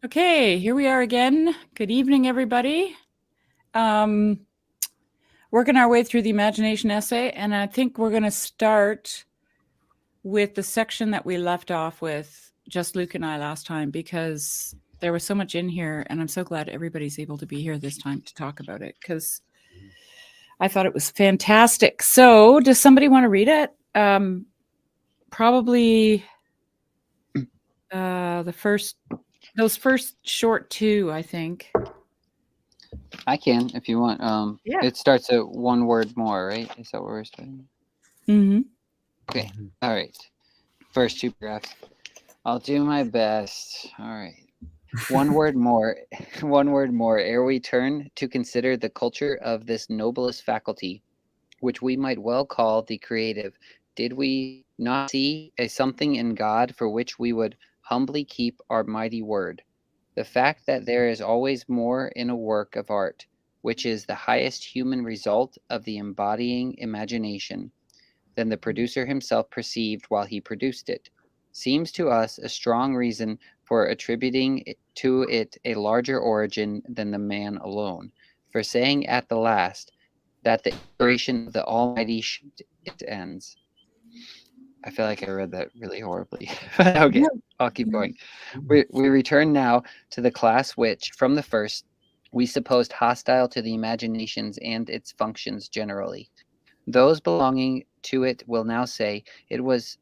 Okay, here we are again. Good evening, everybody. Working our way through the imagination essay, and I think we're going to start with the section that we left off with, just Luke and I last time, because there was so much in here, and I'm so glad everybody's able to be here this time to talk about it, because I thought it was fantastic. So, does somebody want to read it? Probably those first short two, I think. I can, if you want. Yeah. It starts at one word more, right? Is that where we're starting? Mm-hmm. Okay. All right. First two paragraphs. I'll do my best. All right. One word more. One word more. Ere we turn to consider the culture of this noblest faculty, which we might well call the creative, did we not see a something in God for which we would humbly keep our mighty word? The fact that there is always more in a work of art, which is the highest human result of the embodying imagination, than the producer himself perceived while he produced it, seems to us a strong reason for attributing to it a larger origin than the man alone, for saying at the last that the inspiration of the Almighty it ends. I feel like I read that really horribly. Okay, I'll keep going. We return now to the class which, from the first, we supposed hostile to the imaginations and its functions generally. Those belonging to it will now say, it was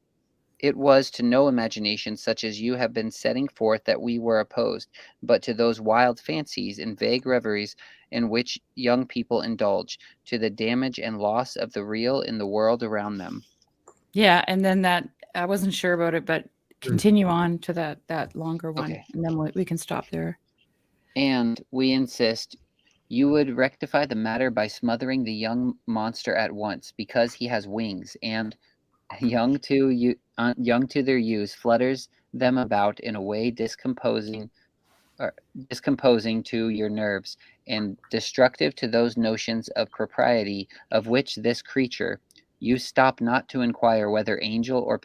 to no imagination such as you have been setting forth that we were opposed, but to those wild fancies and vague reveries in which young people indulge, to the damage and loss of the real in the world around them. Yeah, and then that I wasn't sure about it, but continue on to that longer one, Okay. and then we can stop there. And we insist you would rectify the matter by smothering the young monster at once, because he has wings, and young to their use, flutters them about in a way discomposing to your nerves, and destructive to those notions of propriety of which this creature, you stop not to inquire whether angel or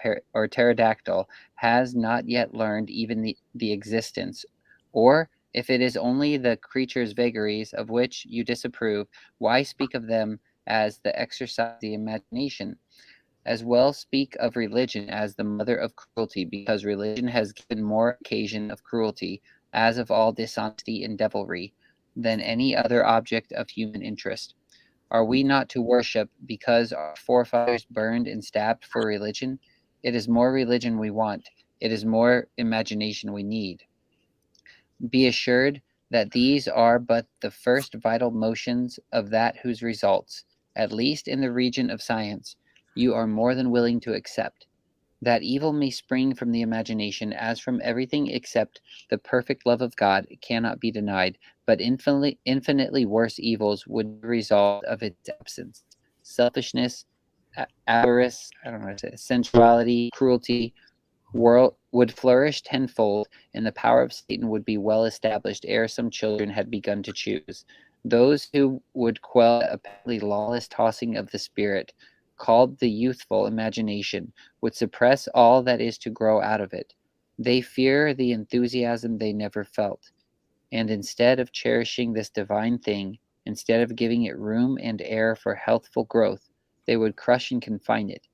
pterodactyl, has not yet learned even the existence, or if it is only the creature's vagaries of which you disapprove, why speak of them as the exercise of the imagination? As well speak of religion as the mother of cruelty, because religion has given more occasion of cruelty, as of all dishonesty and devilry, than any other object of human interest. Are we not to worship because our forefathers burned and stabbed for religion? It is more religion we want. It is more imagination we need. Be assured that these are but the first vital motions of that whose results, at least in the region of science, you are more than willing to accept. That evil may spring from the imagination, as from everything except the perfect love of God, cannot be denied, but infinitely worse evils would be result of its absence. Selfishness, avarice, I don't know what to say, sensuality, cruelty, world would flourish tenfold, and the power of Satan would be well established ere some children had begun to choose. Those who would quell the apparently lawless tossing of the spirit, called the youthful imagination, would suppress all that is to grow out of it. They fear the enthusiasm they never felt, and instead of cherishing this divine thing, instead of giving it room and air for healthful growth, they would crush and confine it,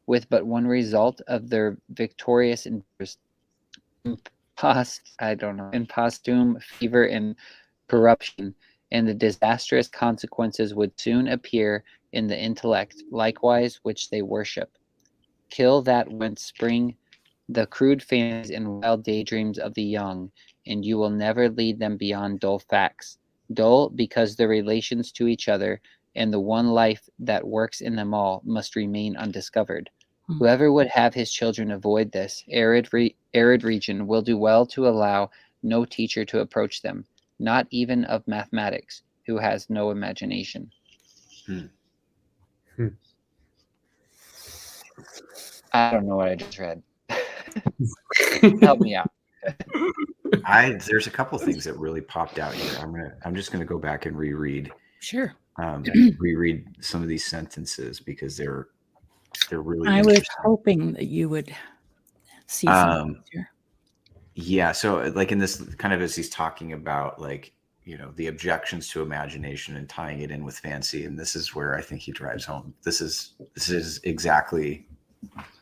with but one result of their victorious imposthume fever and corruption, and the disastrous consequences would soon appear in the intellect, likewise, which they worship. Kill that whence spring the crude fancies and wild daydreams of the young, and you will never lead them beyond dull facts. Dull because their relations to each other and the one life that works in them all must remain undiscovered. Whoever would have his children avoid this arid region will do well to allow no teacher to approach them, not even of mathematics, who has no imagination. I don't know what I just read. Help me out. There's a couple of things that really popped out here. I'm just gonna go back and reread. Sure. Reread some of these sentences because they're really I interesting. was hoping that you would see something here. Yeah, so like in this kind of as he's talking about like, the objections to imagination and tying it in with fancy, and this is where I think he drives home. This is exactly,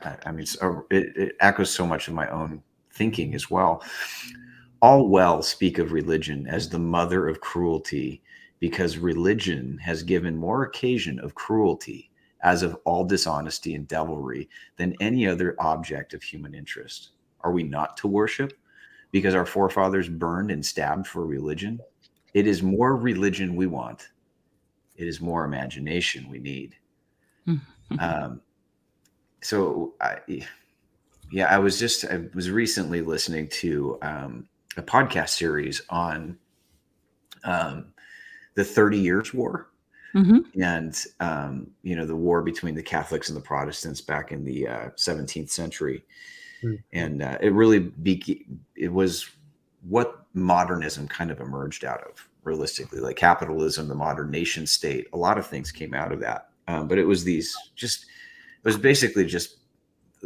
I mean, it echoes so much of my own thinking as well. All well speak of religion as the mother of cruelty, because religion has given more occasion of cruelty, as of all dishonesty and devilry, than any other object of human interest. Are we not to worship because our forefathers burned and stabbed for religion? It is more religion we want. It is more imagination we need. Um, so, I was recently listening to a podcast series on the 30 Years' War. Mm-hmm. And the war between the Catholics and the Protestants back in the 17th century. And it really it was what modernism kind of emerged out of, realistically, like capitalism, the modern nation state. A lot of things came out of that, but it was basically just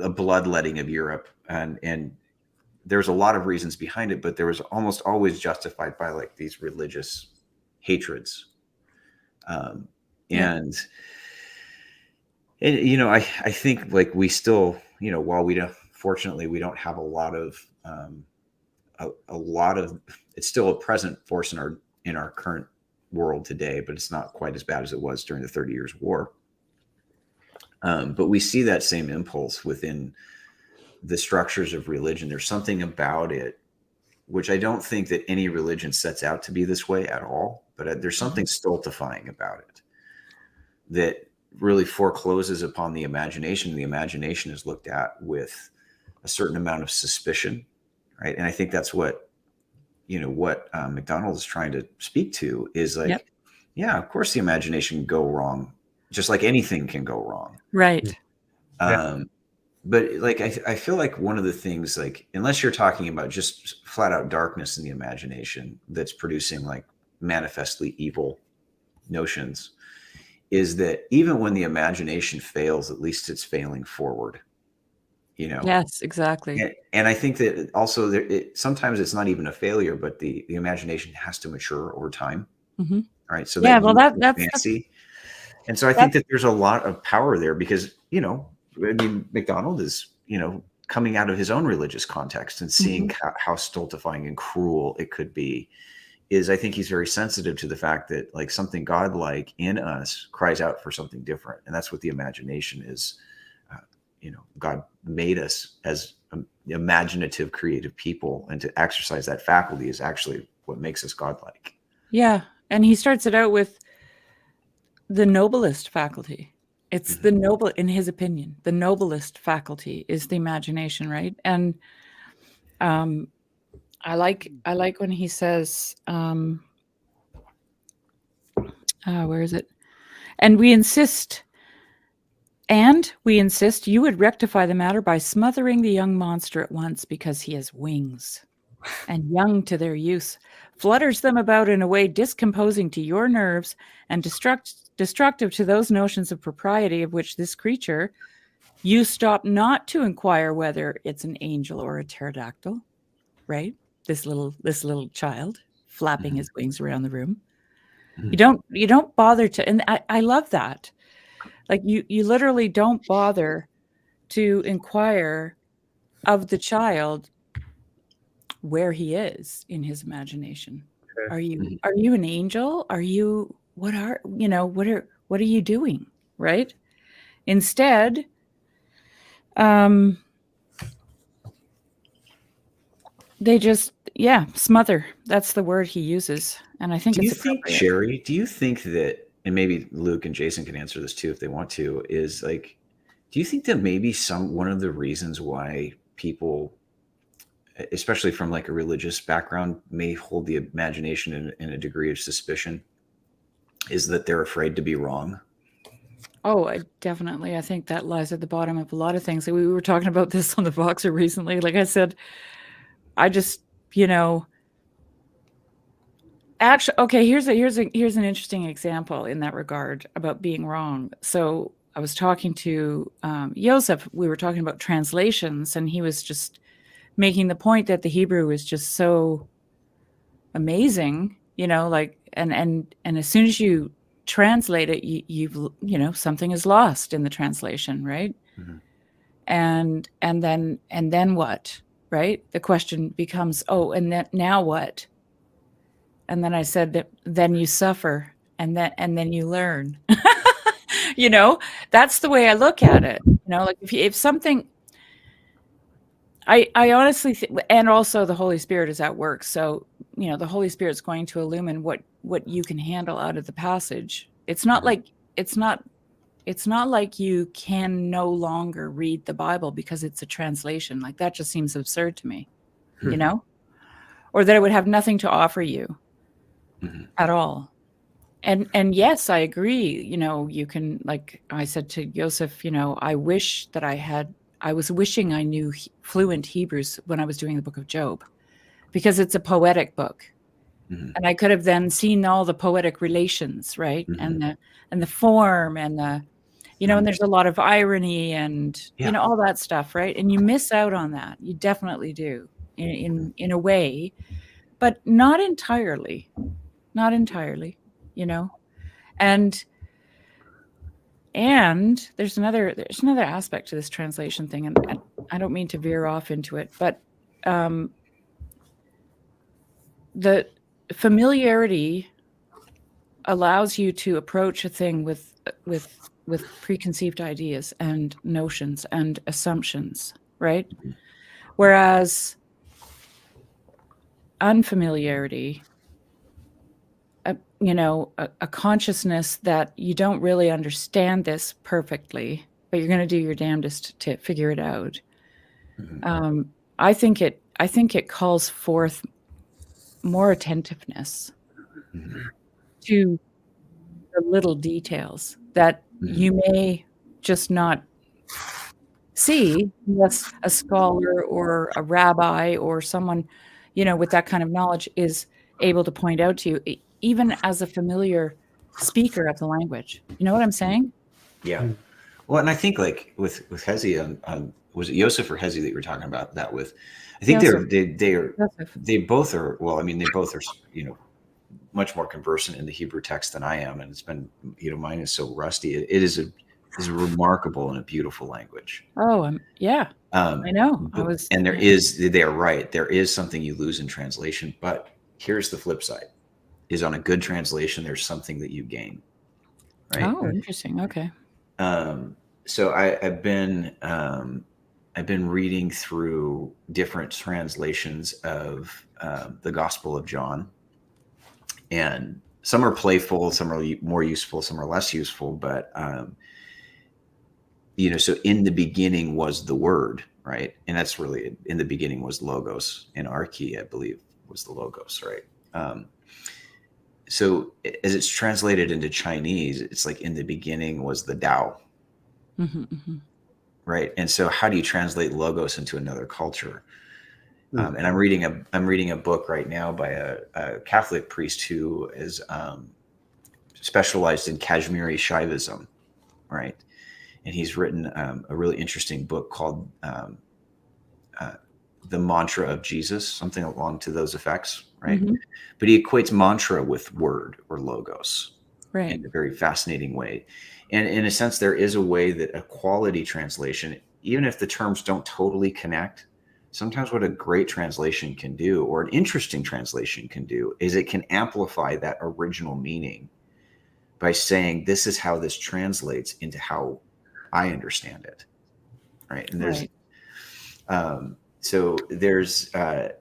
a bloodletting of Europe, and there's a lot of reasons behind it, but there was almost always justified by like these religious hatreds. And I think like we still, while fortunately we don't have a lot of it's still a present force in our current world today, but it's not quite as bad as it was during the 30 Years' War. But we see that same impulse within the structures of religion. There's something about it, which I don't think that any religion sets out to be this way at all, but there's something stultifying about it that really forecloses upon the imagination. The imagination is looked at with a certain amount of suspicion, right? And I think that's what MacDonald is trying to speak to is like, yeah, of course the imagination can go wrong, just like anything can go wrong. Right. But like, I feel like one of the things, like, unless you're talking about just flat out darkness in the imagination that's producing like manifestly evil notions, is that even when the imagination fails, at least it's failing forward, Yes, exactly. And I think that also sometimes it's not even a failure, but the imagination has to mature over time. Mm-hmm. Right. So that's fancy. And so I think that there's a lot of power there because, MacDonald is, coming out of his own religious context and seeing how stultifying and cruel it could be. I think he's very sensitive to the fact that like something godlike in us cries out for something different. And that's what the imagination is. God made us as imaginative, creative people, and to exercise that faculty is actually what makes us godlike. Yeah. And he starts it out with the noblest faculty. It's the noble, in his opinion, the noblest faculty is the imagination, right? And I like when he says, where is it? And we insist you would rectify the matter by smothering the young monster at once, because he has wings, and young to their use, flutters them about in a way discomposing to your nerves and destructive to those notions of propriety of which this creature, you stop not to inquire whether it's an angel or a pterodactyl, right? This little child flapping his wings around the room. You don't bother to, and I love that. Like you literally don't bother to inquire of the child where he is in his imagination. Are you an angel? Are you what are you doing? Right? Instead, they just smother. That's the word he uses, and I think do you think, Sherry? Do you think that, and maybe Luke and Jason can answer this too if they want to, is like, do you think that maybe one of the reasons why people, especially from like a religious background, may hold the imagination in a degree of suspicion is that they're afraid to be wrong? Oh, definitely. I think that lies at the bottom of a lot of things. We were talking about this on the Voxer recently. Like I said, I just, actually, okay, here's an interesting example in that regard about being wrong. So I was talking to Joseph. We were talking about translations, and he was just making the point that the Hebrew is just so amazing, like, and as soon as you translate it, you've something is lost in the translation, right? Mhm. And then what, right? The question becomes, oh, and then now what? And then I said that then you suffer, and then you learn. That's the way I look at it. Like if something, I honestly think, and also the Holy Spirit is at work. So, the Holy Spirit's going to illumine what you can handle out of the passage. It's not Mhm. like you can no longer read the Bible because it's a translation. Like that just seems absurd to me, Mhm. or that it would have nothing to offer you Mhm. at all. And yes, I agree. You can, like I said to Joseph, I was wishing I knew fluent Hebrews when I was doing the book of Job, because it's a poetic book. Mhm. And I could have then seen all the poetic relations, right? Mhm. And the form and and there's a lot of irony and, Yeah. all that stuff, right? And you miss out on that. You definitely do in a way, but not entirely, not entirely, you know? And there's another aspect to this translation thing, and I don't mean to veer off into it, but the familiarity allows you to approach a thing with preconceived ideas and notions and assumptions, right? Whereas unfamiliarity, a consciousness that you don't really understand this perfectly, but you're going to do your damnedest to figure it out. Mhm. I think it calls forth more attentiveness Mhm. to the little details that Mhm. you may just not see unless a scholar or a rabbi or someone, with that kind of knowledge is able to point out to you, even as a familiar speaker of the language. You know what I'm saying? Yeah. Well, and I think like with Hezi on was it Yosef or Hezi that you were talking about that with? I think Joseph. Joseph. they both are, well, I mean, they both are, much more conversant in the Hebrew text than I am, and it's been, mine is so rusty. It is a remarkable and a beautiful language. Oh, yeah, I know. I But, was, and yeah. they are right. There is something you lose in translation, but here's the flip side: is on a good translation, there's something that you gain, right? Oh, interesting. Okay. Um, so I've been reading through different translations of the Gospel of John, and some are playful, some are more useful, some are less useful. But so in the beginning was the Word, right? And that's really, in the beginning was Logos, and Arche, I believe, was the Logos, right? So as it's translated into Chinese, it's like in the beginning was the Tao, Hmm, hmm. right? And so how do you translate Logos into another culture? And I'm reading a book right now by a Catholic priest who is specialized in Kashmiri Shaivism, right? And he's written a really interesting book called uh, "The Mantra of Jesus," something along to those effects, right? Hmm. But he equates mantra with word or logos Right. in a very fascinating way. And in a sense, there is a way that a quality translation, even if the terms don't totally connect, sometimes what a great translation can do, or an interesting translation can do, is it can amplify that original meaning by saying, this is how this translates into how I understand it. Right. And Right.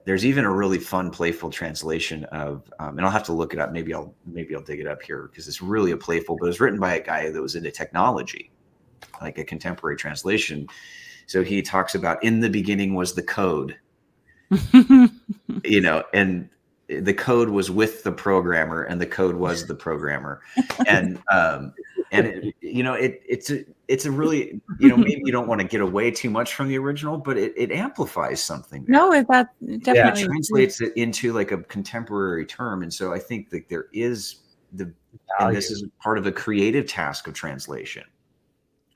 there's even a really fun, playful translation of, and I'll have to look it up. Maybe I'll dig it up here, because it's really a playful, but it was written by a guy that was into technology, like a contemporary translation. So he talks about, in the beginning was the code, and the code was with the programmer, and the code was the programmer. And it's a really, maybe you don't want to get away too much from the original, but it amplifies something there. No, that And it definitely is true. translates it into like a contemporary term. And so I think that there is and this is part of the creative task of translation,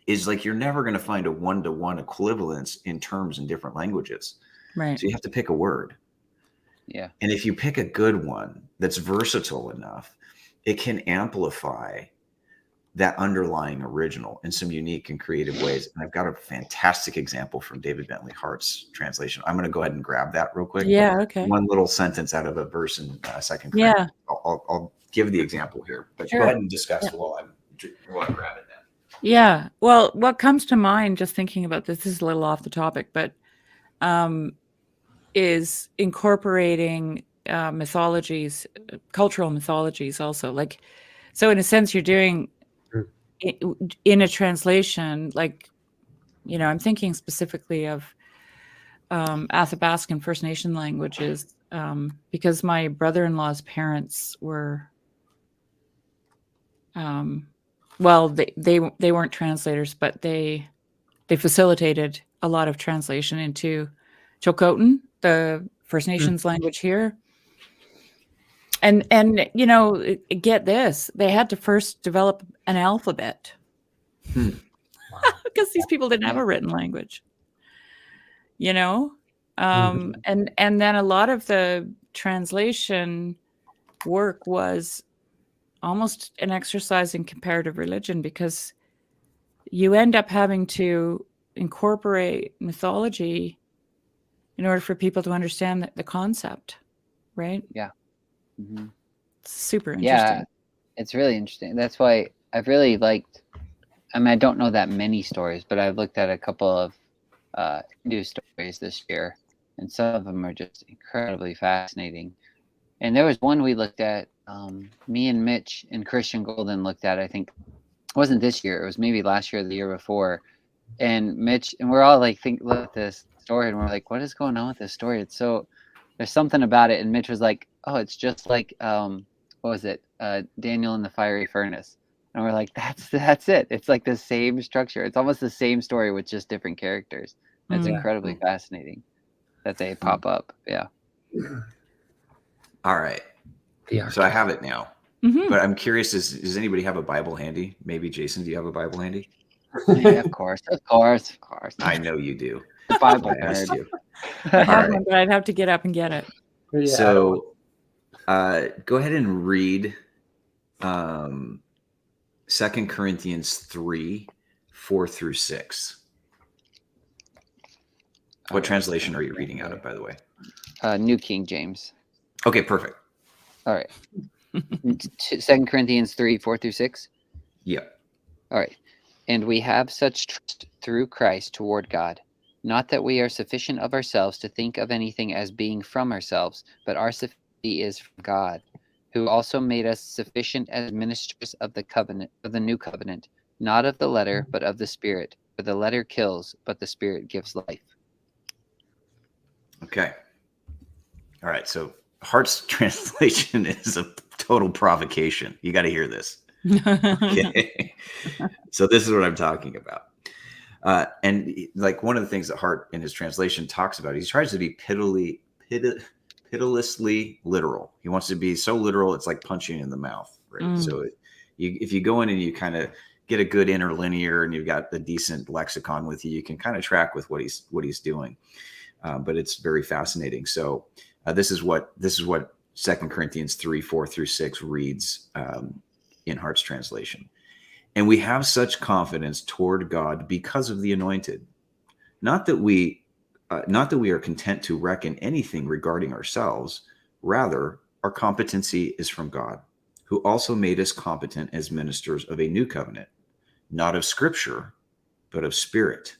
is like, you're never going to find a one-to-one equivalence in terms in different languages. Right. So you have to pick a word. Yeah. And if you pick a good one that's versatile enough, it can amplify that underlying original in some unique and creative ways. And I've got a fantastic example from David Bentley Hart's translation. I'm going to go ahead and grab that real quick. Yeah. Okay. One little sentence out of a verse in Second Yeah. Corinthians. I'll give the example here, but Sure. go ahead and discuss Yeah. while I'm grabbing that. Yeah. Well, what comes to mind just thinking about this is a little off the topic, but is incorporating mythologies, cultural mythologies also. Like, so in a sense, you're doing in a translation, like, you know, I'm thinking specifically of Athabascan First Nation languages because my brother-in-law's parents were, well, they weren't translators, but they facilitated a lot of translation into Chilcotin, the First Nations language here. And you know, get this, they had to first develop an alphabet because these people didn't have a written language, you know. And then a lot of the translation work was almost an exercise in comparative religion because you end up having to incorporate mythology in order for people to understand the concept, right? Yeah. Mm-hmm. It's super interesting. Yeah, it's really interesting. That's why I've really liked, I mean, I don't know that many stories, but I've looked at a couple of Hindu stories this year, and some of them are just incredibly fascinating. And there was one we looked at, me and Mitch and Christian Golden looked at, I think, it wasn't this year, it was maybe last year or the year before. And Mitch, and we're all like, look at this story, and we're like, what is going on with this story? It's so, there's something about it. And Mitch was like, oh, it's just like, what was it? Daniel in the fiery furnace. And we're like, that's it. It's like the same structure. It's almost the same story with just different characters. And it's incredibly fascinating that they pop up. Yeah. All right. So I have it now. But I'm curious, does anybody have a Bible handy? Maybe Jason, do you have a Bible handy? Yeah, of course. I know you do. Bible I asked nerd. you. I have right. one, but I'd have to get up and get it. Yeah. So go ahead and read 2 Corinthians 3, 4-6. What translation are you reading out of, by the way? New King James. Okay, perfect. All right. 2 Corinthians 3, 4-6. Yeah. All right. And we have such trust through Christ toward God, not that we are sufficient of ourselves to think of anything as being from ourselves, but our sufficiency is from God, who also made us sufficient as ministers of the covenant, of the new covenant, not of the letter, but of the Spirit. For the letter kills, but the Spirit gives life. Okay. All right. So Hart's translation is a total provocation. You got to hear this. Okay. So this is what I'm talking about. And like one of the things that Hart in his translation talks about, he tries to be pitilessly literal. He wants to be so literal, it's like punching in the mouth. Right. So if you go in and you kind of get a good interlinear and you've got a decent lexicon with you, you can kind of track with what he's doing. But it's very fascinating. So this is what 2 Corinthians 3, 4-6 reads in Hart's translation. And we have such confidence toward God because of the anointed, not that we are content to reckon anything regarding ourselves. Rather, our competency is from God, who also made us competent as ministers of a new covenant, not of Scripture, but of Spirit.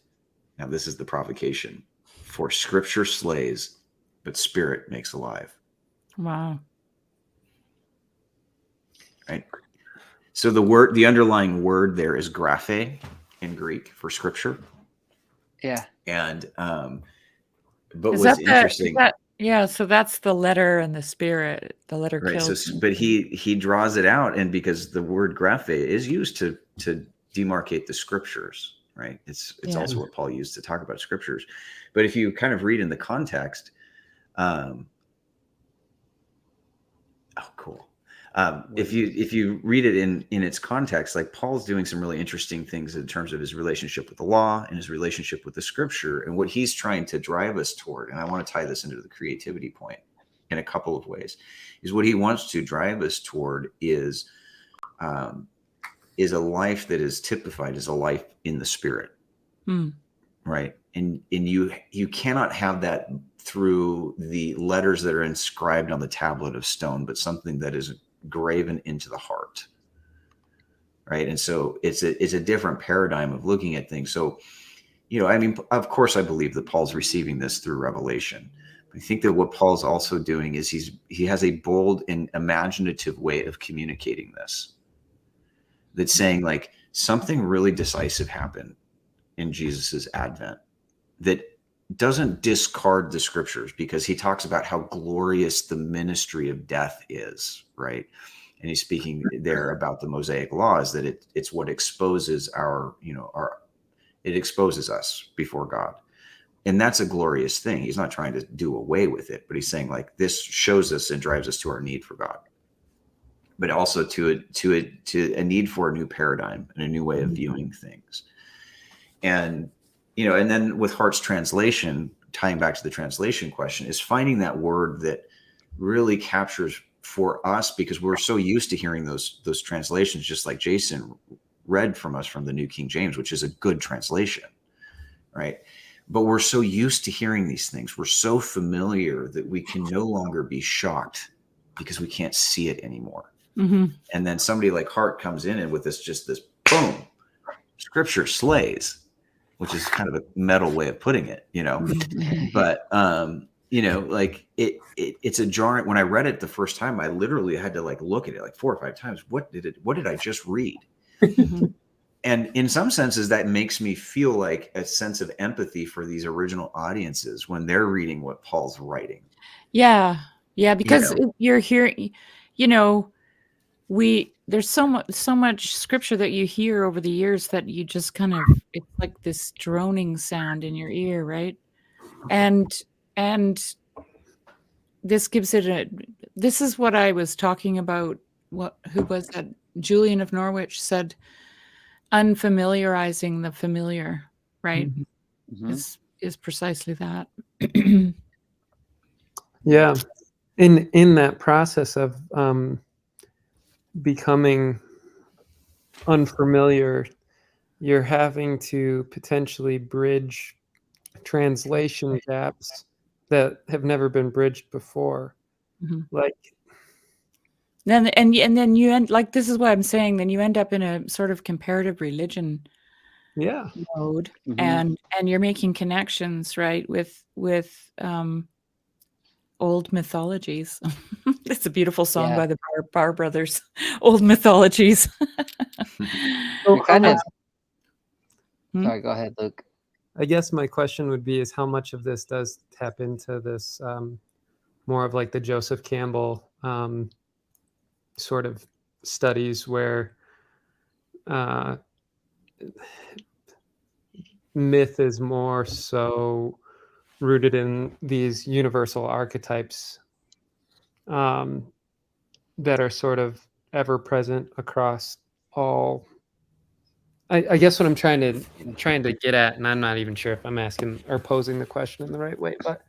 Now, this is the provocation. For Scripture slays, but Spirit makes alive. Wow. Right. So the underlying word there is graphe in Greek for Scripture. Yeah. And but Is what's that interesting, yeah, so that's the letter and the Spirit. The letter right? kills. So, but he draws it out, and because the word graphe is used to demarcate the Scriptures, right? It's also what Paul used to talk about Scriptures. But if you kind of read in the context, oh, cool. If you read it in its context, like Paul's doing some really interesting things in terms of his relationship with the law and his relationship with the scripture, and what he's trying to drive us toward. And I want to tie this into the creativity point in a couple of ways. Is what he wants to drive us toward is a life that is typified as a life in the spirit, right? And you cannot have that through the letters that are inscribed on the tablet of stone, but something that is graven into the heart, right? And so it's a different paradigm of looking at things. So, I mean, of course, I believe that Paul's receiving this through revelation. I think that what Paul's also doing is he has a bold and imaginative way of communicating this. That's saying like something really decisive happened in Jesus's advent that doesn't discard the scriptures, because he talks about how glorious the ministry of death is, right? And he's speaking there about the Mosaic laws, that it's what exposes it exposes us before God. And that's a glorious thing. He's not trying to do away with it, but he's saying like this shows us and drives us to our need for God, but also to a need for a new paradigm and a new way of viewing things. And and then with Hart's translation, tying back to the translation question, is finding that word that really captures for us, because we're so used to hearing those translations, just like Jason read from us from the New King James, which is a good translation, right? But we're so used to hearing these things. We're so familiar that we can no longer be shocked because we can't see it anymore. And then somebody like Hart comes in and with this boom, scripture slays, which is kind of a metal way of putting it, but, like it's a jarring. When I read it the first time, I literally had to like look at it like 4 or 5 times. What did I just read? And in some senses, that makes me feel like a sense of empathy for these original audiences when they're reading what Paul's writing. Yeah. Because you're hearing, there's so much scripture that you hear over the years that you just kind of, it's like this droning sound in your ear, right? And this gives it this is what I was talking about. Who was that? Julian of Norwich said, unfamiliarizing the familiar, right? Is precisely that. Yeah. In that process of becoming unfamiliar, you're having to potentially bridge translation gaps that have never been bridged before. Like then you end, like, this is what I'm saying, then you end up in a sort of comparative religion mode, and you're making connections, right, with old mythologies. It's a beautiful song by the Bar Brothers, Old Mythologies. Sorry, go ahead, Luke. I guess my question would be is how much of this does tap into this more of like the Joseph Campbell sort of studies where myth is more so rooted in these universal archetypes that are sort of ever present across all. I guess what I'm trying to get at, and I'm not even sure if I'm asking or posing the question in the right way, but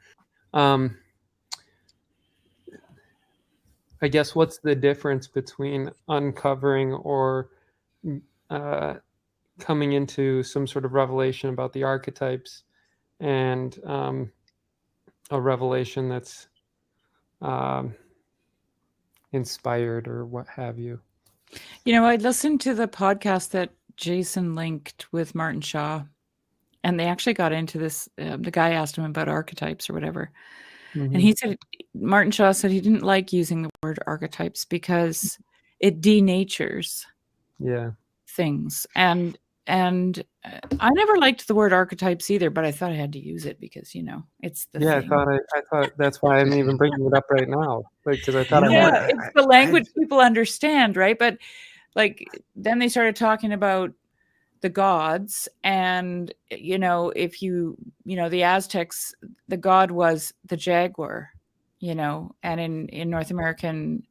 I guess what's the difference between uncovering or coming into some sort of revelation about the archetypes and a revelation that's inspired or what have you? I listened to the podcast that Jason linked with Martin Shaw, and they actually got into this. The guy asked him about archetypes or whatever. And he said, Martin Shaw said he didn't like using the word archetypes because it denatures things. And I never liked the word archetypes either, but I thought I had to use it because, it's the thing. I thought that's why I'm even bringing it up right now, because I thought it's the language people understand, right? But then they started talking about the gods, and if the Aztecs, the god was the jaguar, and in North American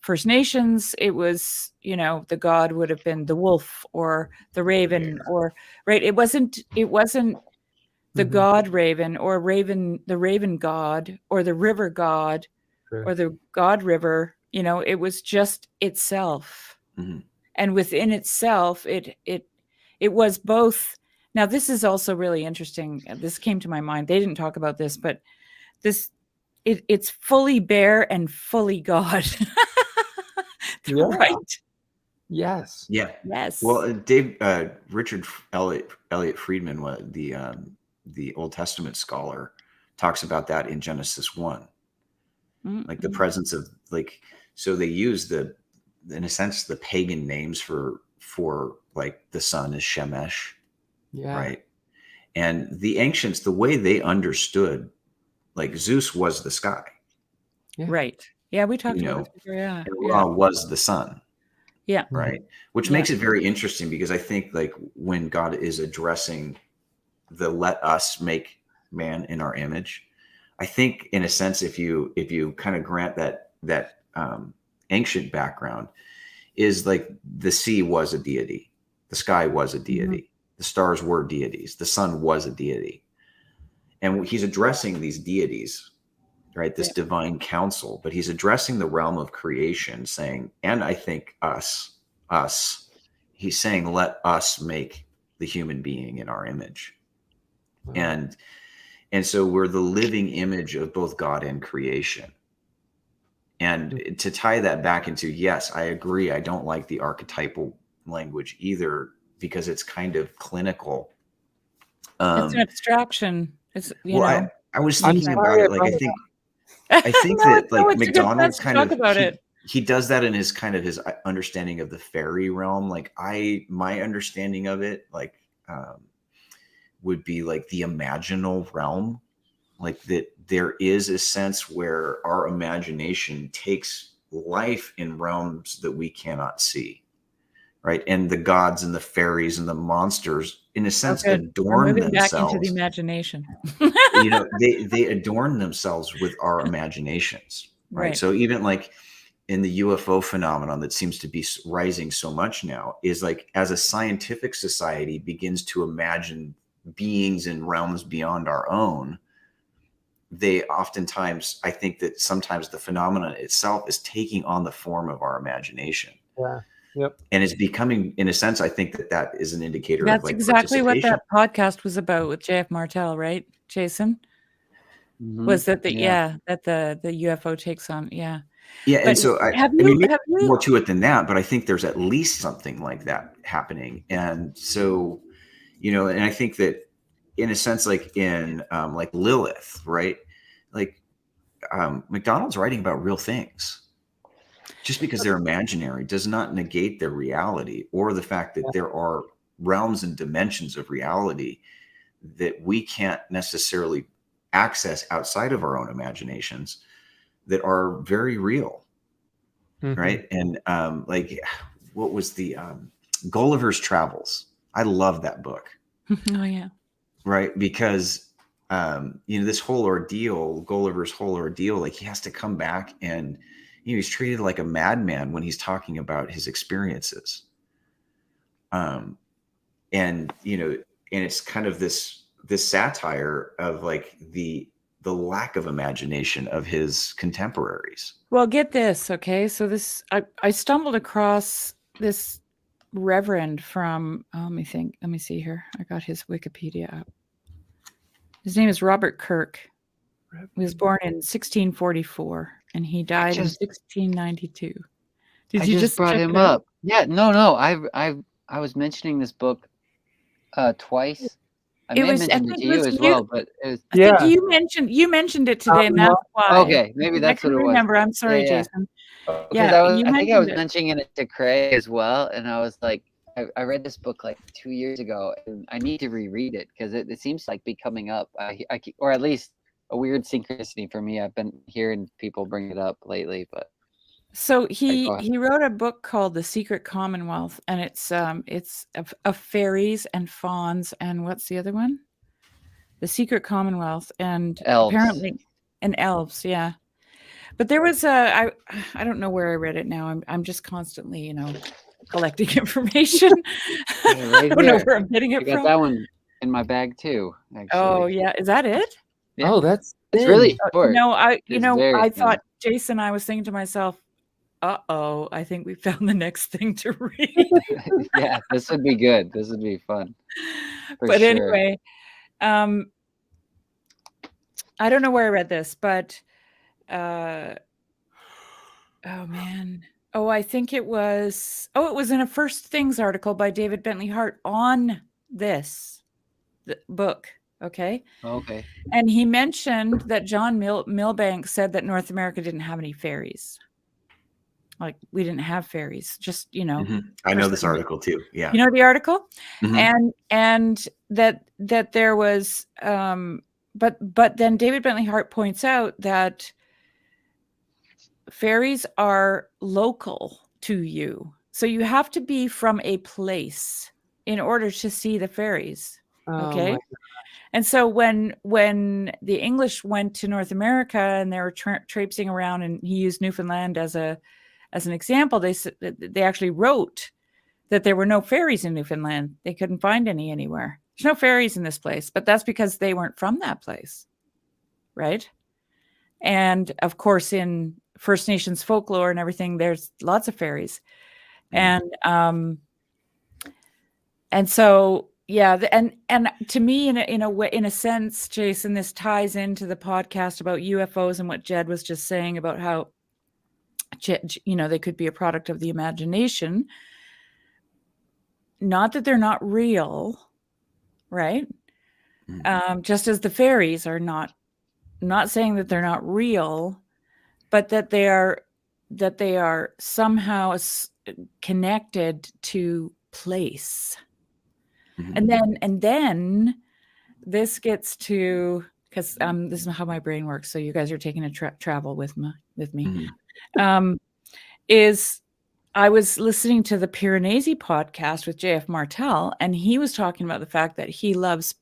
First Nations, it was, you know, the god would have been the wolf or the raven, or right. It wasn't the Mhm. god raven or the raven god or the river god Sure. or the god river. You know, it was just itself. Mhm. And within itself, it was both. Now, this is also really interesting. This came to my mind. They didn't talk about this, but it's fully bear and fully God. Yeah. Right. Yes. Yeah. Yes. Well, Richard Elliot Friedman, the Old Testament scholar, talks about that in Genesis 1. Like the presence of, like, so they use in a sense, the pagan names for like the sun is Shemesh, Yeah. right? And the ancients, the way they understood, like Zeus was the sky, Right. Yeah, we talked you about know, this before. Yeah. and Yeah. Ra was the sun, Yeah. right? Which Yeah. makes it very interesting, because I think, like, when God is addressing the "let us make man in our image," I think, in a sense, if you kind of grant that ancient background, is like the sea was a deity, the sky was a deity, the stars were deities, the sun was a deity, and he's addressing these deities, right? This divine council, but he's addressing the realm of creation, saying, and I think us, he's saying, let us make the human being in our image. Wow. And so we're the living image of both God and creation. And to tie that back into, yes, I agree, I don't like the archetypal language either, because it's kind of clinical. It's an abstraction. It's, you Well, know. I was I'm thinking about sorry it. Like, about I think No, that, it's like, a good McDonald chance to kind talk of, about it. he does that in his kind of his understanding of the fairy realm. Like, my understanding of it, like, would be like the imaginal realm, like that there is a sense where our imagination takes life in realms that we cannot see, right? And the gods and the fairies and the monsters, in a sense, We're adorn moving back into the themselves. imagination. You know, they adorn themselves with our imaginations, right? Right. So even like in the UFO phenomenon that seems to be rising so much now, is like, as a scientific society begins to imagine beings in realms beyond our own, they oftentimes, I think that sometimes the phenomenon itself is taking on the form of our imagination. Yeah. Yep. And it's becoming, in a sense, I think that is an indicator of, That's like, exactly what participation. that podcast was about with JF Martel, right, Jason? Was that the that the UFO takes on, yeah. Yeah, and But so I have mean, maybe you more to it than that, but I think there's at least something like that happening. And so, you know, and I think that, in a sense, like in like Lilith, right? Like, McDonald's writing about real things. Just because they're imaginary does not negate their reality, or the fact that there are realms and dimensions of reality that we can't necessarily access outside of our own imaginations, that are very real. Mhm. Right. And like, what was the Gulliver's Travels? I love that book. Oh, yeah. Right. Because you know, this whole ordeal, Gulliver's whole ordeal, like, he has to come back, and, you know, he's treated like a madman when he's talking about his experiences. And, you know, and it's kind of this satire of, like, the lack of imagination of his contemporaries. Well, get this, okay? So this, I stumbled across this reverend from, let me see here. I got his Wikipedia up. His name is Robert Kirk. He was born in 1644 and he died in 1692. Did you just brought check him it out? up? Yeah, no. I was mentioning this book twice. I may have mentioned it to you as well, but it was I think you mentioned it today, and that's why. okay. Maybe that's I what can it was. remember. I'm sorry, Yeah. Jason. Because Yeah, I think I was mentioned it. mentioning it to Craig as well, and I was like, I read this book like 2 years ago, and I need to reread it because it seems like be coming up. Or at least a weird synchronicity for me. I've been hearing people bring it up lately, but So he wrote a book called The Secret Commonwealth, and it's of fairies and fauns, and what's the other one? The Secret Commonwealth, and elves. apparently, and elves, yeah. But there was I don't know where I read it now. I'm just constantly, collecting information. Yeah, right I don't know here. where I'm getting I it got from. that one in my bag too, Oh actually. yeah, is that it? Yeah. Oh, that's It's really thin. short. It's very I thin. thought, Jason, I was thinking to myself, uh-oh, I think we found the next thing to read. Yeah, this would be good. This would be fun. For But sure. anyway, I don't know where I read this, but oh man. Oh, I think it was in a First Things article by David Bentley Hart on this book. Okay. Okay. And he mentioned that John Milbank said that North America didn't have any fairies. Like we didn't have fairies, just, I know this article too. Yeah. You know the article? Mhm. And that there was but then David Bentley Hart points out that fairies are local to you. So you have to be from a place in order to see the fairies. Oh Okay. my And so when the English went to North America and they were traipsing around, and he used Newfoundland as an example, they actually wrote that there were no fairies in Newfoundland. They couldn't find any anywhere. There's no fairies in this place, but that's because they weren't from that place, right? And of course, in First Nations folklore and everything, there's lots of fairies, and so yeah, and to me, in a way, in a sense, Jason, this ties into the podcast about UFOs and what Jed was just saying about how, they could be a product of the imagination. Not that they're not real, right? Just as the fairies are not saying that they're not real, but that they are somehow connected to place. And then this gets to, because this is how my brain works. So you guys are taking a travel with me. Is I was listening to the Piranesi podcast with JF Martel, and he was talking about the fact that he loves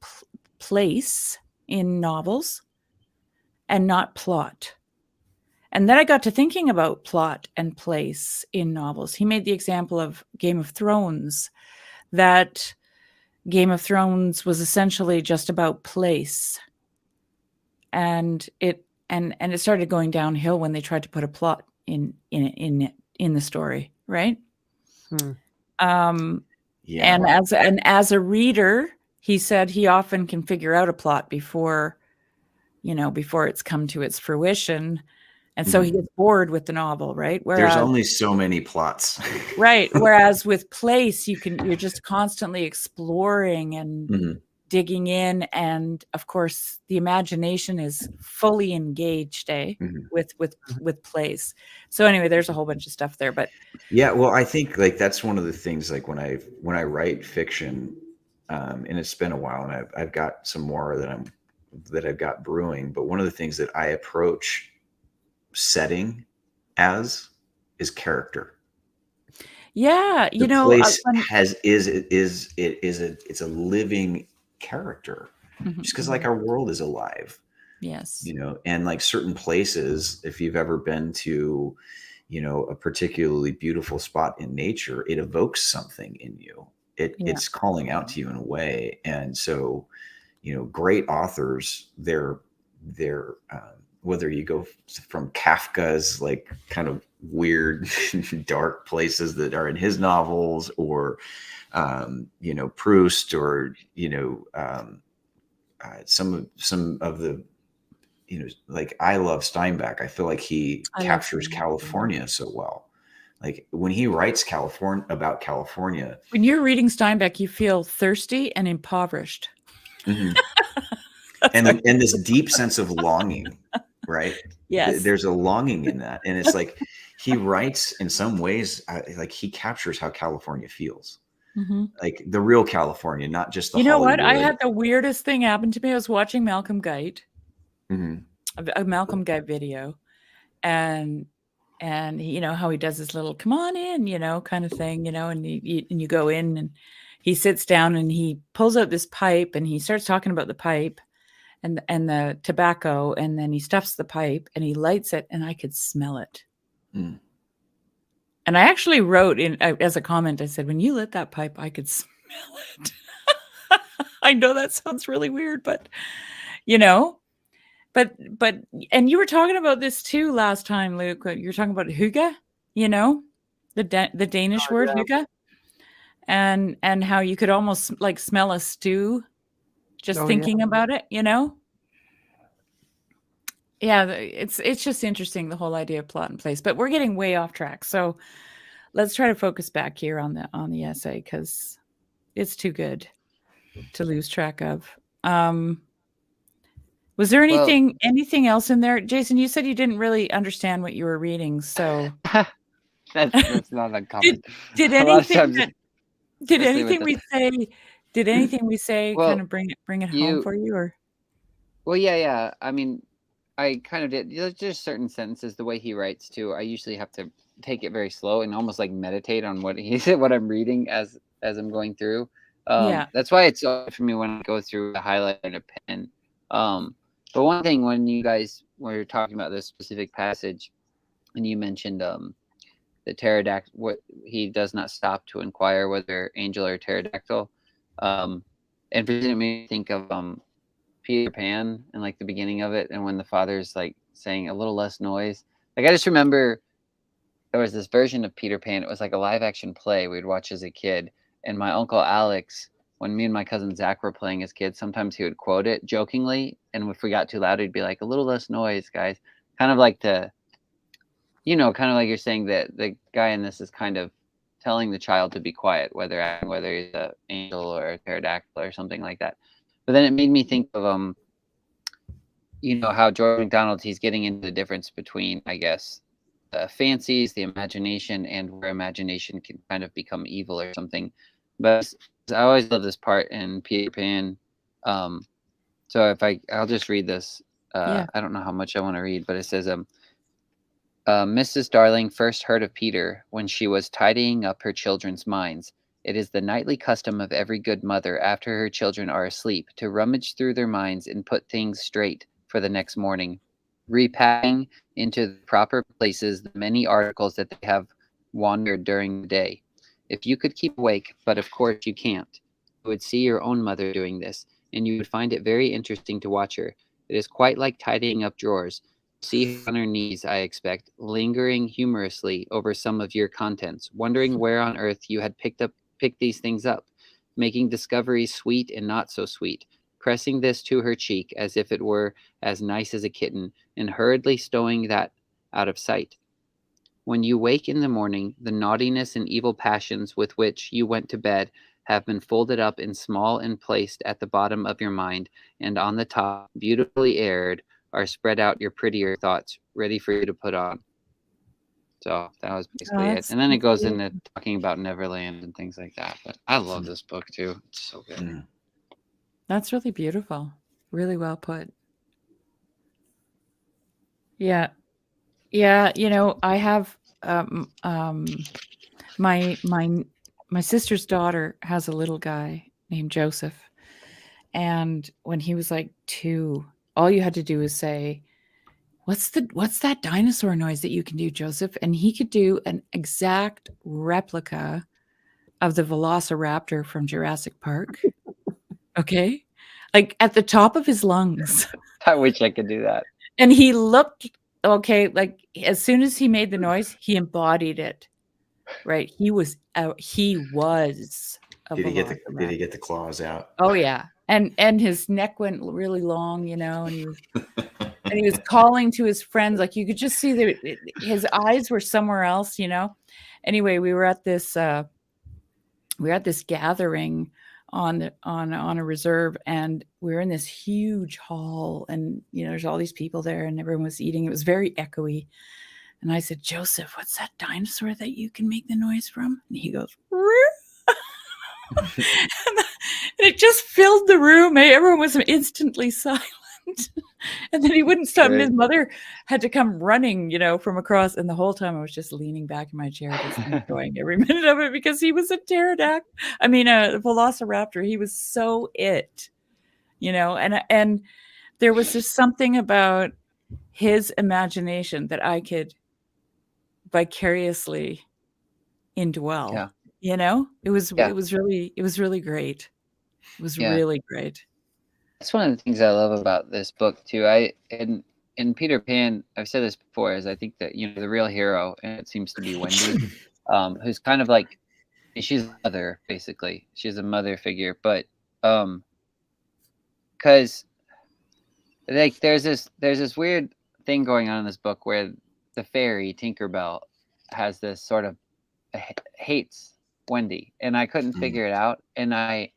place in novels and not plot. And then I got to thinking about plot and place in novels. He made the example of Game of Thrones, that Game of Thrones was essentially just about place. And it started going downhill when they tried to put a plot in the story, right? Yeah. And as a reader, he said he often can figure out a plot before it's come to its fruition. And so he gets bored with the novel, right? There's only so many plots. Right. Whereas with place, you're just constantly exploring and digging in. And of course, the imagination is fully engaged, with place. So anyway, there's a whole bunch of stuff there. But yeah, well, I think like that's one of the things, like when I write fiction, and it's been a while, and I've got some more that I've got brewing. But one of the things that I approach setting as is character. Yeah, the place it's a living character, just because like our world is alive. Yes. And like certain places, if you've ever been to, a particularly beautiful spot in nature, it evokes something in you. It's calling out to you in a way. And so, great authors, they're whether you go from Kafka's like kind of weird, dark places that are in his novels, or, Proust, or, some of the, like I love Steinbeck. I feel like he captures California so well. Like when he writes about California. When you're reading Steinbeck, you feel thirsty and impoverished. And this deep sense of longing. Right. Yes. There's a longing in that. And it's like, he writes in some ways, like he captures how California feels. Like the real California, not just the Hollywood. What? I had the weirdest thing happen to me. I was watching Malcolm Guite, a Malcolm Guite video. And how he does this little, come on in, kind of thing, and you go in and he sits down and he pulls out this pipe and he starts talking about the pipe. and the tobacco, and then he stuffs the pipe and he lights it, and I could smell it. Mm. And I actually wrote in as a comment, I said, when you lit that pipe, I could smell it. I know that sounds really weird, but you know, but and you were talking about this too last time, Luke. You're talking about hygge, you know, the Danish word hygge, and how you could almost like smell a stew just thinking about it, you know. Yeah, it's just interesting, the whole idea of plot and place. But we're getting way off track, so let's try to focus back here on the essay, because it's too good to lose track of. Was there anything else in there, Jason? You said you didn't really understand what you were reading, so that's not uncommon. did A lot of times, anything we say Well, kind of bring it home for you, or? Well, yeah. I mean, I kind of did. There's just certain sentences, the way he writes too. I usually have to take it very slow and almost like meditate on what what I'm reading as I'm going through. Yeah. That's why it's so hard for me when I go through a highlighter and a pen. But one thing, when you guys were talking about this specific passage, and you mentioned the pterodactyl, what he does not stop to inquire whether angel or pterodactyl, and it made me think of Peter Pan and like the beginning of it, and when the father's like saying a little less noise. Like, I just remember there was this version of Peter Pan. It was like a live action play we'd watch as a kid, and my uncle Alex, when me and my cousin Zach were playing as kids, sometimes he would quote it jokingly, and if we got too loud, he'd be like, a little less noise, guys. Kind of like kind of like you're saying, that the guy in this is kind of telling the child to be quiet, whether he's an angel or a pterodactyl or something like that. But then it made me think of how George MacDonald, he's getting into the difference between, I guess, the fancies, the imagination, and where imagination can kind of become evil or something. But I always love this part in Peter Pan. So I'll just read this. Yeah. I don't know how much I want to read, but it says, Mrs. Darling first heard of Peter when she was tidying up her children's minds. It is the nightly custom of every good mother, after her children are asleep, to rummage through their minds and put things straight for the next morning, repacking into the proper places the many articles that they have wandered during the day. If you could keep awake, but of course you can't, you would see your own mother doing this, and you would find it very interesting to watch her. It is quite like tidying up drawers. See her on her knees, I expect, lingering humorously over some of your contents, wondering where on earth you had picked these things up, making discoveries sweet and not so sweet, pressing this to her cheek as if it were as nice as a kitten, and hurriedly stowing that out of sight. When you wake in the morning, the naughtiness and evil passions with which you went to bed have been folded up in small and placed at the bottom of your mind, and on the top, beautifully aired, are spread out your prettier thoughts, ready for you to put on. So that was basically it. And then it goes into talking about Neverland and things like that. But I love this book too. It's so good. Mm. That's really beautiful. Really well put. Yeah. Yeah. I have my sister's daughter has a little guy named Joseph. And when he was like 2, all you had to do was say, what's that dinosaur noise that you can do, Joseph? And he could do an exact replica of the Velociraptor from Jurassic Park. Okay. Like at the top of his lungs. I wish I could do that. And he looked okay. Like as soon as he made the noise, he embodied it. Right. He was a Did he get the claws out? Oh yeah. And his neck went really long, and he was calling to his friends. Like you could just see his eyes were somewhere else, Anyway, we were at this gathering on a reserve, and we were in this huge hall, and there's all these people there, and everyone was eating. It was very echoey. And I said, Joseph, what's that dinosaur that you can make the noise from? And he goes, and it just filled the room. Everyone was instantly silent. And then he wouldn't stop. And his mother had to come running, from across. And the whole time I was just leaning back in my chair, just enjoying every minute of it, because he was a pterodactyl. A Velociraptor. He was so it, and there was just something about his imagination that I could vicariously indwell. Yeah. You know, it was Yeah. really great. It was Yeah. really great. That's one of the things I love about this book too. In Peter Pan, I've said this before, is I think that, you know, the real hero, and it seems to be Wendy, who's kind of like, she's a mother, basically. She's a mother figure, but because like there's this weird thing going on in this book where the fairy Tinkerbell has this sort of hates Wendy, and I couldn't figure it out, and I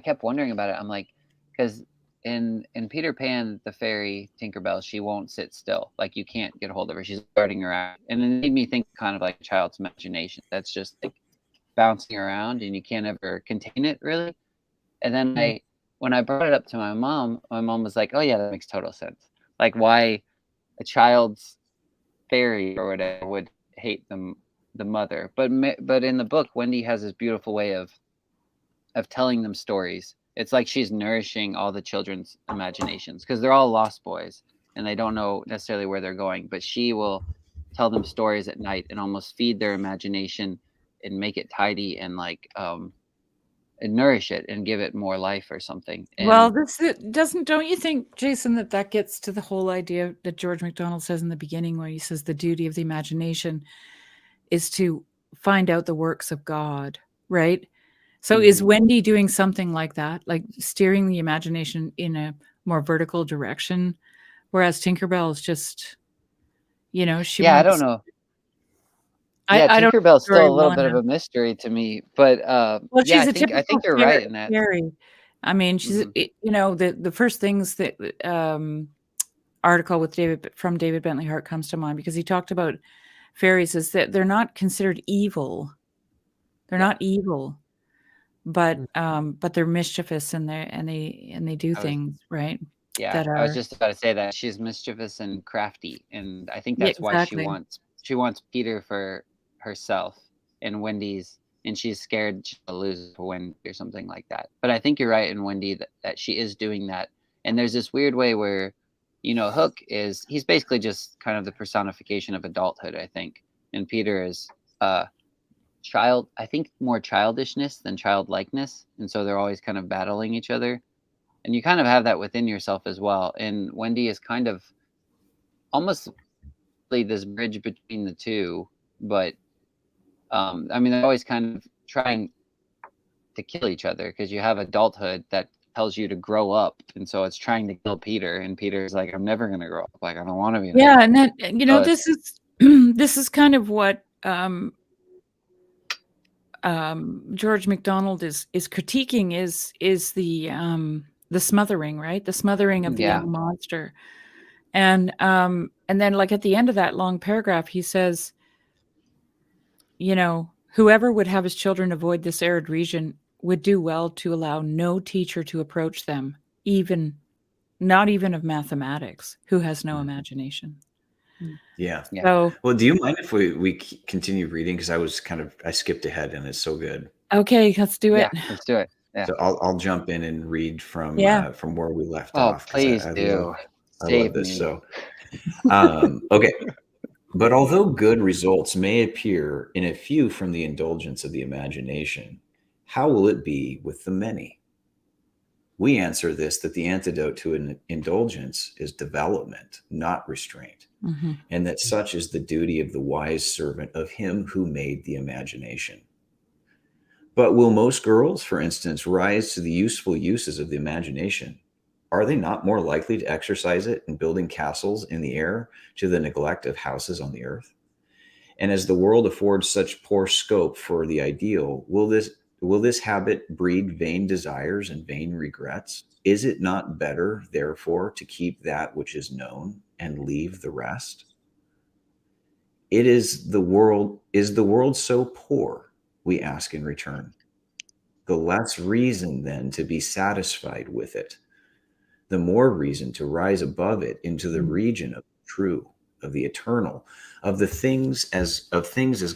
kept wondering about it. I'm like, because in Peter Pan, the fairy Tinkerbell, she won't sit still. Like, you can't get a hold of her. She's darting around, and it made me think kind of like a child's imagination. That's just like bouncing around, and you can't ever contain it really. And then when I brought it up to my mom was like, "Oh yeah, that makes total sense. Like, why a child's fairy or whatever would hate the mother." But in the book, Wendy has this beautiful way of telling them stories. It's like she's nourishing all the children's imaginations, because they're all lost boys and they don't know necessarily where they're going. But she will tell them stories at night and almost feed their imagination and make it tidy and like and nourish it and give it more life or something. And Well, don't you think, Jason, that gets to the whole idea that George MacDonald says in the beginning, where he says the duty of the imagination is to find out the works of God, right? So is Wendy doing something like that, like steering the imagination in a more vertical direction, whereas Tinkerbell is just, you know, she I wants, don't know. I don't know Tinkerbell's the story still a little well bit of enough. a mystery to me, but Well, yeah, she's a I think typical you're right in that. fairy. I mean, she's you know, the first things that article with David Bentley Hart comes to mind, because he talked about fairies is that they're not considered evil. They're not evil, but they're mischievous, and they do things, right? Yeah, That I was are, just about to say that she's mischievous and crafty, and I think yeah, that's why exactly. she wants Peter for herself, and she's scared she'll lose to Wendy or something like that. But I think you're right in Wendy that she is doing that, and there's this weird way where, you know, Hook he's basically just kind of the personification of adulthood, I think, and Peter is I think more childishness than childlikeness, and so they're always kind of battling each other. And you kind of have that within yourself as well. And Wendy is kind of almost like this bridge between the two. But I mean, they're always kind of trying to kill each other, because you have adulthood that tells you to grow up. And so it's trying to kill Peter. And Peter's like, I'm never going to grow up. Like, I don't want to be. Yeah. And then, you know, So this is, this is kind of what George MacDonald is critiquing is the smothering, right? The smothering of the young monster. And then, like, at the end of that long paragraph, he says, you know, whoever would have his children avoid this arid region would do well to allow no teacher to approach them, not even of mathematics, who has no imagination. Yeah. So, well, do you mind if we continue reading? Because I skipped ahead, and it's so good. okay, let's do it. Yeah, let's do it. Yeah. So I'll jump in and read from where we left off. Please do. I love this. Me. So, okay. But although good results may appear in a few from the indulgence of the imagination, how will it be with the many? We answer this, that the antidote to an indulgence is development, not restraint, and that such is the duty of the wise servant of him who made the imagination. But will most girls, for instance, rise to the useful uses of the imagination? Are they not more likely to exercise it in building castles in the air to the neglect of houses on the earth? And as the world affords such poor scope for the ideal, will this habit breed vain desires and vain regrets? Is it not better, therefore, to keep that which is known and leave the rest? Is the world so poor? We ask in return. The less reason then to be satisfied with it, the more reason to rise above it into the region of the true, of the eternal, of things as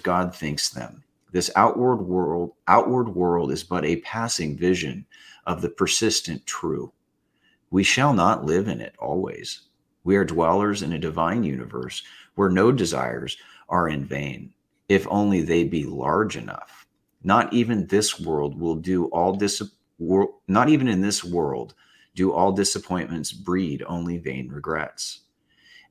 God thinks them. This outward world is but a passing vision of the persistent true. We shall not live in it always. We are dwellers in a divine universe where no desires are in vain, if only they be large enough. Not even this world will do all not even in this world do all disappointments breed only vain regrets.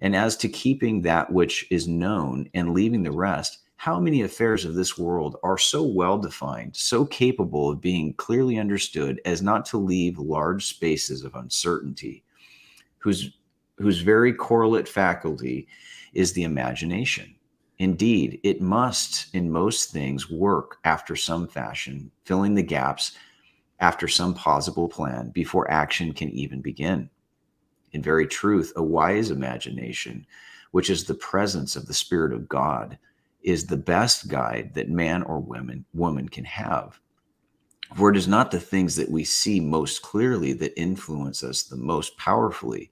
And as to keeping that which is known and leaving the rest, how many affairs of this world are so well defined, so capable of being clearly understood as not to leave large spaces of uncertainty, whose very correlate faculty is the imagination. Indeed, it must, in most things, work after some fashion, filling the gaps after some plausible plan before action can even begin. In very truth, a wise imagination, which is the presence of the Spirit of God, is the best guide that man or woman can have. For it is not the things that we see most clearly that influence us the most powerfully.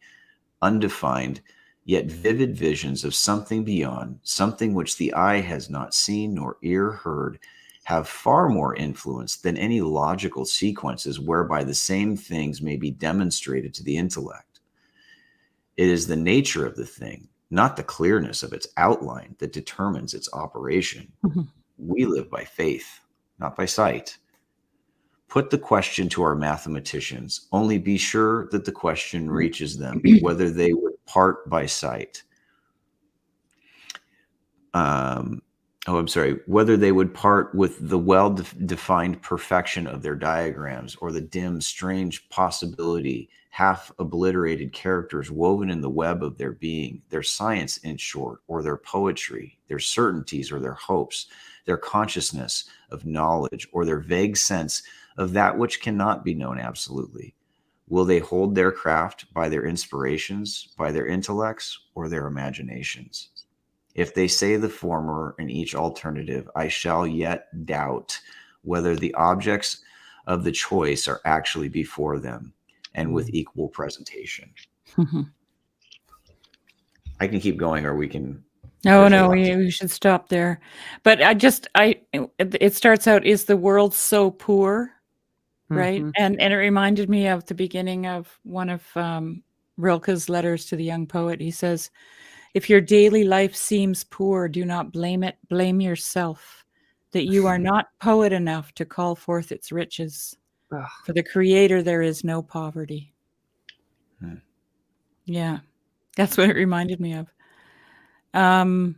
Undefined, yet vivid visions of something beyond, something which the eye has not seen nor ear heard, have far more influence than any logical sequences whereby the same things may be demonstrated to the intellect. It is the nature of the thing, not the clearness of its outline, that determines its operation. We live by faith, not by sight. Put the question to our mathematicians, only be sure that the question reaches them, whether they would part by sight. Whether they would part with the well-defined perfection of their diagrams or the dim, strange possibility, half-obliterated characters woven in the web of their being, their science, in short, or their poetry, their certainties or their hopes, their consciousness of knowledge, or their vague sense of that which cannot be known absolutely. Will they hold their craft by their inspirations, by their intellects, or their imaginations? If they say the former in each alternative, I shall yet doubt whether the objects of the choice are actually before them and with equal presentation. I can keep going, or we can. No, we should stop there. But it starts out, is the world so poor? Right. Mhm. And it reminded me of the beginning of one of Rilke's letters to the young poet. He says, if your daily life seems poor, do not blame it. Blame yourself that you are not poet enough to call forth its riches. Ugh. For the Creator, there is no poverty. Yeah, that's what it reminded me of. Man.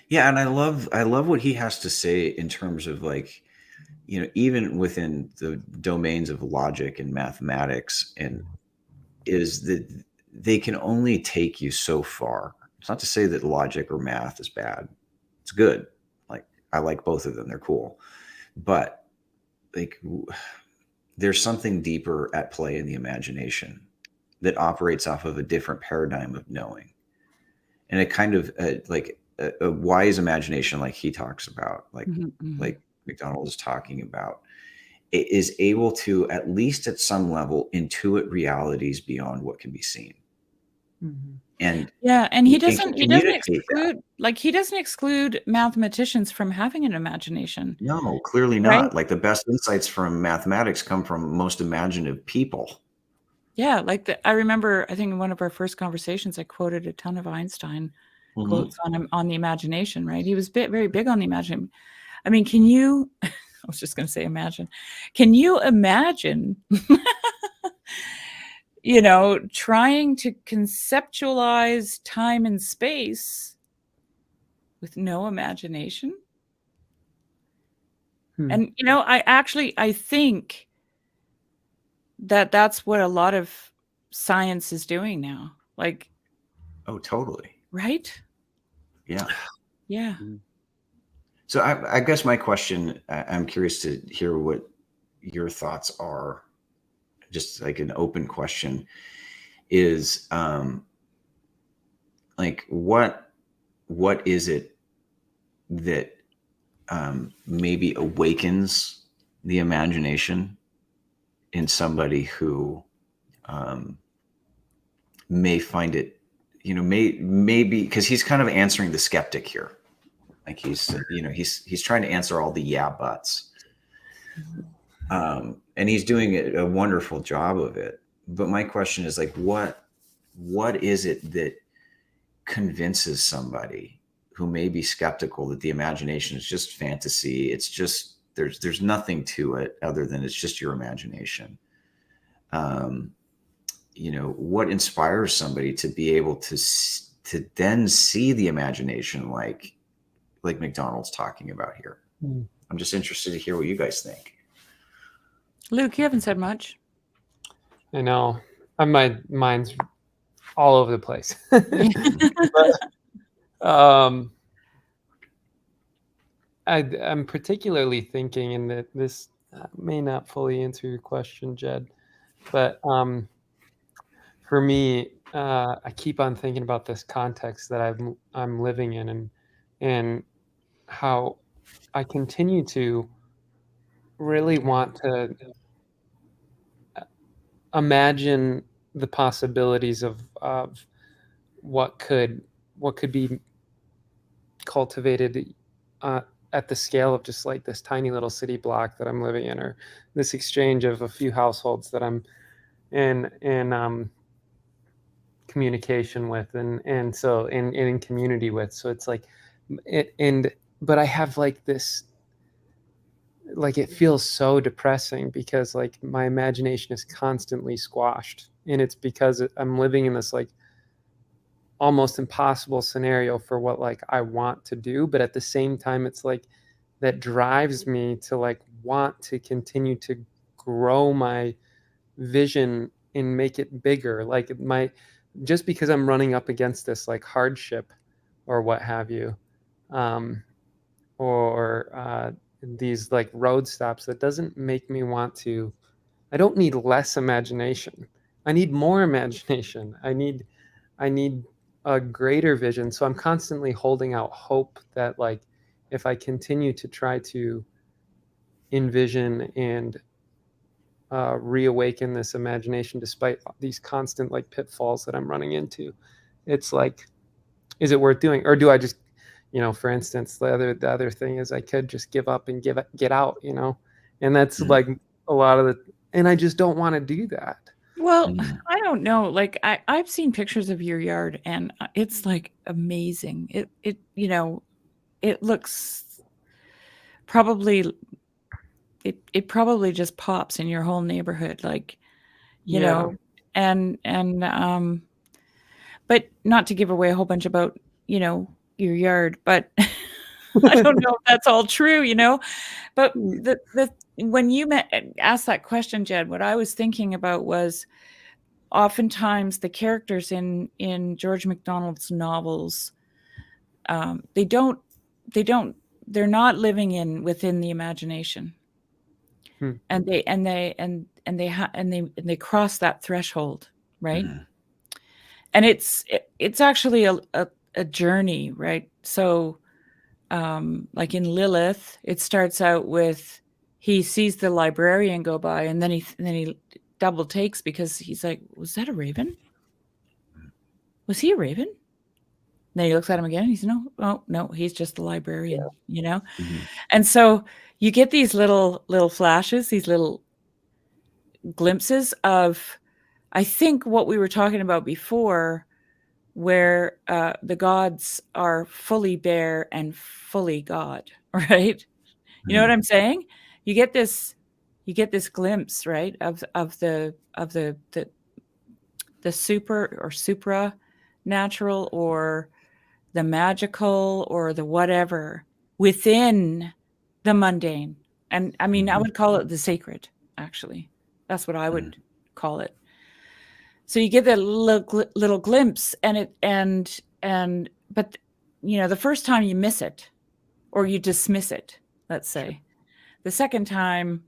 Yeah, and I love what he has to say in terms of, like, you know, even within the domains of logic and mathematics, and is that they can only take you so far. It's not to say that logic or math is bad. It's good. Like, I like both of them. They're cool. But like, there's something deeper at play in the imagination that operates off of a different paradigm of knowing. And a kind of like a wise imagination, like he talks about, like like McDonald is talking about, it is able to, at least at some level, intuit realities beyond what can be seen. And and he doesn't exclude mathematicians from having an imagination. No, clearly not. Right? Like, the best insights from mathematics come from most imaginative people. Yeah, like I remember, I think in one of our first conversations, I quoted a ton of Einstein quotes on the imagination. Right, he was very big on the imagination. I mean, can you? I was just going to say imagine. Can you imagine? You know, trying to conceptualize time and space with no imagination. And, you know, I think that that's what a lot of science is doing now. Like, oh, totally. Right? Yeah. Yeah. So I guess my question, I'm curious to hear what your thoughts are. Just like an open question is, like, what is it that maybe awakens the imagination in somebody who may find it, you know, maybe because he's kind of answering the skeptic here. Like, he's trying to answer all the yeah buts. and he's doing a wonderful job of it. But my question is like, what is it that convinces somebody who may be skeptical that the imagination is just fantasy? It's just, there's nothing to it other than it's just your imagination. You know, what inspires somebody to be able to then see the imagination like McDonald's talking about here? I'm just interested to hear what you guys think. Luke, you haven't said much. I know. My mind's all over the place. I'm particularly thinking, and that this may not fully answer your question, Jed, but for me, I keep on thinking about this context that I'm living in, and how I continue to really want to imagine the possibilities of what could be cultivated at the scale of just like this tiny little city block that I'm living in, or this exchange of a few households that I'm in communication with, and so in community with. So it's like but I have like this, like, it feels so depressing because like my imagination is constantly squashed, and it's because I'm living in this like almost impossible scenario for what like I want to do, but at the same time it's like that drives me to like want to continue to grow my vision and make it bigger. Like just because I'm running up against this like hardship or what have you, or these like road stops, that doesn't make me want to. I don't need less imagination. I need more imagination. I need a greater vision. So I'm constantly holding out hope that like if I continue to try to envision and reawaken this imagination despite these constant like pitfalls that I'm running into, it's like, is it worth doing? Or do I just, for instance, the other thing is I could just give up and get out, and that's like a lot of and I just don't want to do that. Well, I don't know. Like I've seen pictures of your yard, and it's like amazing. It looks probably, it probably just pops in your whole neighborhood, like, you know, and but not to give away a whole bunch about, your yard, but I don't know if that's all true, but when you asked that question, Jed, what I was thinking about was oftentimes the characters in George MacDonald's novels, they're not living within the imagination, and they cross that threshold, right? And it's actually a journey, right? So like in Lilith, it starts out with he sees the librarian go by, and then he double takes because he's like, was that a raven? Was he a raven? And then he looks at him again and he's no, he's just the librarian, And so you get these little flashes, these little glimpses of, I think, what we were talking about before, where the gods are fully bear and fully God, right? You know what I'm saying? You get this glimpse, right, of the super or supranatural, or the magical, or the whatever within the mundane. And I mean, I would call it the sacred, actually. That's what I would call it. So you get that little glimpse, but the first time you miss it, or you dismiss it, let's say. The second time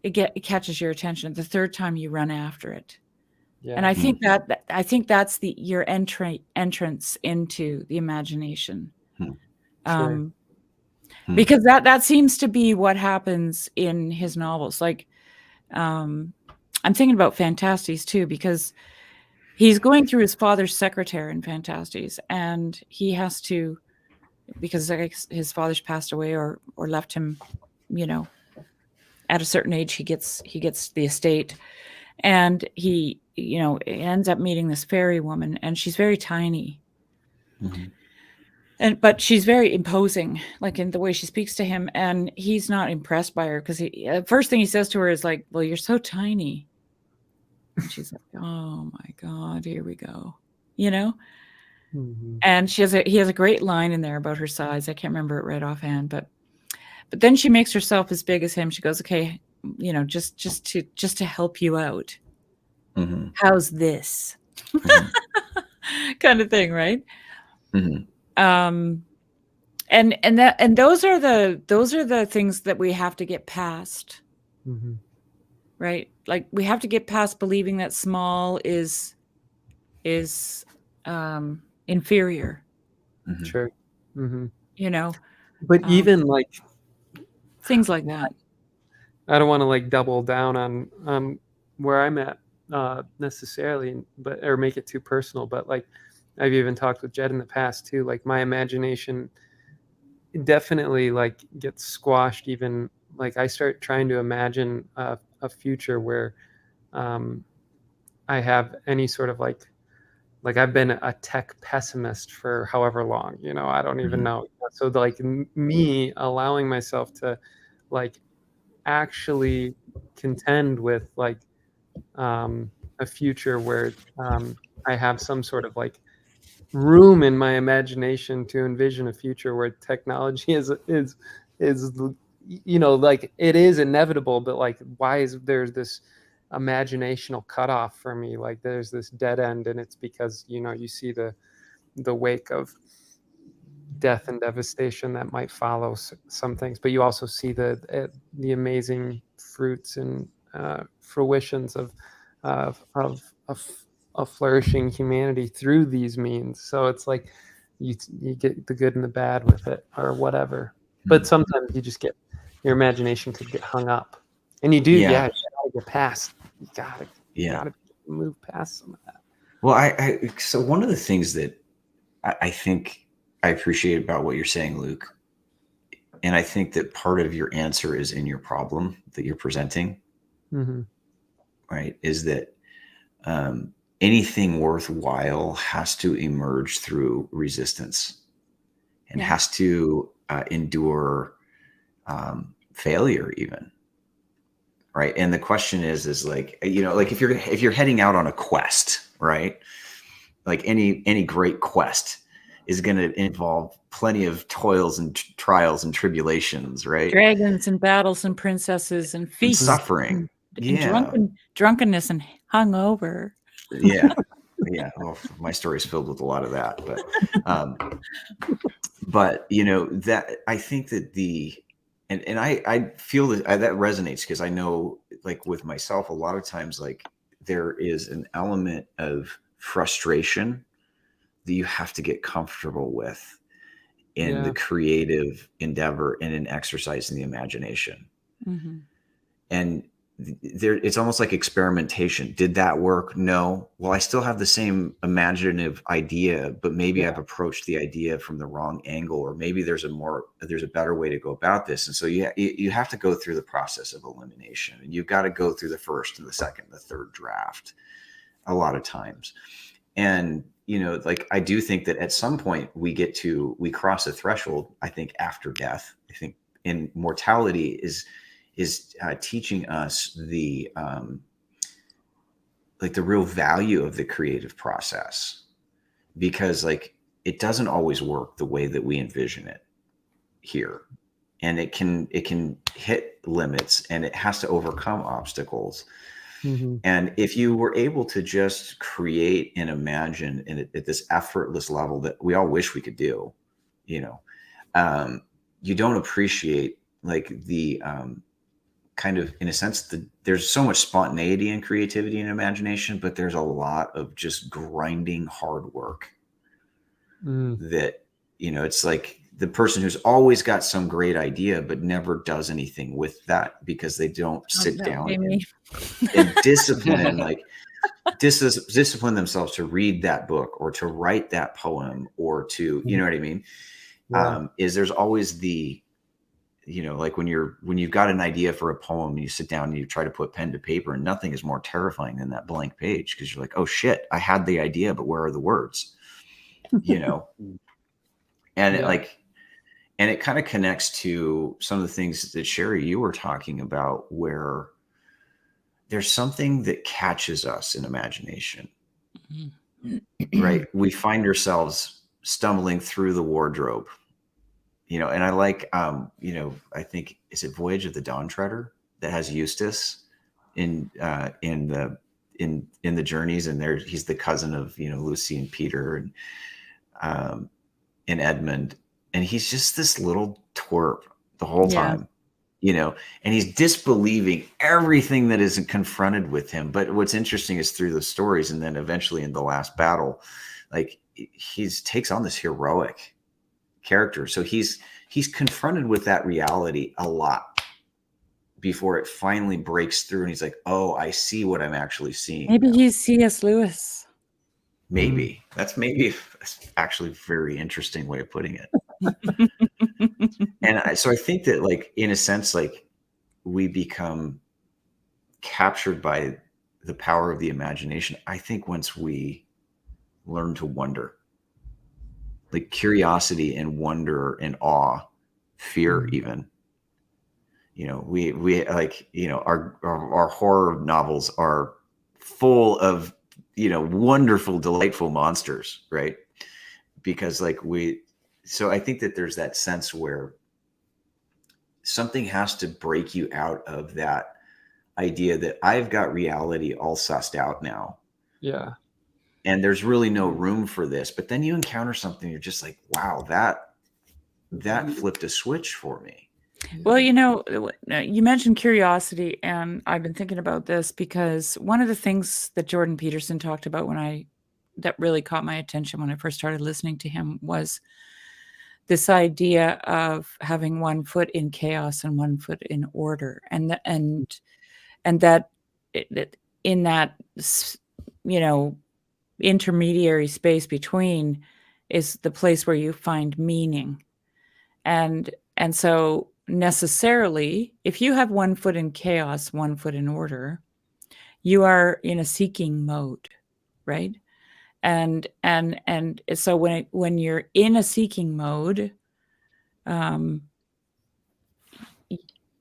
it catches your attention. The third time you run after it. Yeah. And I think that's your entrance into the imagination. Sure. Because that seems to be what happens in his novels. Like, I'm thinking about Phantastes too, because he's going through his father's secretary in Phantastes, and he has to, because his father's passed away or left him, at a certain age, he gets the estate, and he ends up meeting this fairy woman, and she's very tiny. But she's very imposing, like in the way she speaks to him, and he's not impressed by her because the first thing he says to her is like, "Well, you're so tiny." And she's like, "Oh my God, here we go," And he has a great line in there about her size. I can't remember it right offhand, but then she makes herself as big as him. She goes, "Okay, just to help you out. How's this?" Kind of thing, right? And those are the things that we have to get past, right? Like we have to get past believing that small is inferior. Sure. But even like things like that. I don't want to like double down on where I'm at necessarily, or make it too personal. But like I've even talked with Jed in the past too. Like my imagination definitely like gets squashed. Even like I start trying to imagine a future where I have any sort of like I've been a tech pessimist for however long. I don't even know. So like me allowing myself to like actually contend with like a future where I have some sort of like room in my imagination to envision a future where technology is like it is inevitable, but like why is there's this imaginational cutoff for me? Like there's this dead end, and it's because you see the wake of death and devastation that might follow some things, but you also see the amazing fruits and fruitions of flourishing humanity through these means. So it's like you get the good and the bad with it, or whatever. But sometimes you just get your imagination could get hung up, and you do. You gotta get past. You gotta move past some of that. Well, so one of the things that I think I appreciate about what you're saying, Luke, and I think that part of your answer is in your problem that you're presenting, right? Is that anything worthwhile has to emerge through resistance and has to endure failure even. Right. And the question is like, like if you're heading out on a quest, right? Like any great quest is going to involve plenty of toils and trials and tribulations, right? Dragons and battles and princesses and feasts, and suffering, and drunkenness and hungover. Yeah. Well, my story is filled with a lot of that, but that I think that and I feel that resonates because I know, like with myself, a lot of times, like there is an element of frustration that you have to get comfortable with in the creative endeavor and in exercising the imagination. And it's almost like experimentation. Did that work? No. Well, I still have the same imaginative idea, but maybe I've approached the idea from the wrong angle, or maybe there's a better way to go about this. And so you have to go through the process of elimination, and you've got to go through the first and the second, and the third draft a lot of times. And, like I do think that at some point we cross a threshold, I think after death. I think in mortality is teaching us the real value of the creative process, because like it doesn't always work the way that we envision it here, and it can hit limits, and it has to overcome obstacles. And if you were able to just create and imagine at this effortless level that we all wish we could do, you don't appreciate like the kind of, in a sense, there's so much spontaneity and creativity and imagination, but there's a lot of just grinding hard work that, it's like the person who's always got some great idea, but never does anything with that because they don't sit down and discipline, like discipline themselves to read that book or to write that poem or to, you know what I mean? Is there's always the you know, like when you've got an idea for a poem and you sit down and you try to put pen to paper, and nothing is more terrifying than that blank page, because you're like, oh shit, I had the idea, but where are the words? You know? And it kind of connects to some of the things that Sherry, you were talking about, where there's something that catches us in imagination, right? We find ourselves stumbling through the wardrobe, you know, and I like, you know, I think, is it Voyage of the Dawn Treader that has Eustace in the journeys, and there he's the cousin of, you know, Lucy and Peter and Edmund, and he's just this little twerp the whole time, you know, and he's disbelieving everything that isn't confronted with him. But what's interesting is through the stories, and then eventually in the last battle, like takes on this heroic character. So he's confronted with that reality a lot before it finally breaks through, and he's like, oh, I see what I'm actually seeing. Maybe he's C.S. Lewis. Maybe that's actually a very interesting way of putting it. And so I think that, like, in a sense, like, we become captured by the power of the imagination, I think, once we learn to wonder. Like curiosity and wonder and awe, fear, even. You know, we like, you know, our horror novels are full of, you know, wonderful, delightful monsters, right? Because so I think that there's that sense where something has to break you out of that idea that I've got reality all sussed out now. Yeah. And there's really no room for this. But then you encounter something, you're just like, wow, that flipped a switch for me. Well, you know, you mentioned curiosity, and I've been thinking about this because one of the things that Jordan Peterson talked about that really caught my attention when I first started listening to him was this idea of having one foot in chaos and one foot in order, and that in that, you know, intermediary space between is the place where you find meaning. And so necessarily, if you have one foot in chaos, one foot in order, you are in a seeking mode, right? And so when you're in a seeking mode,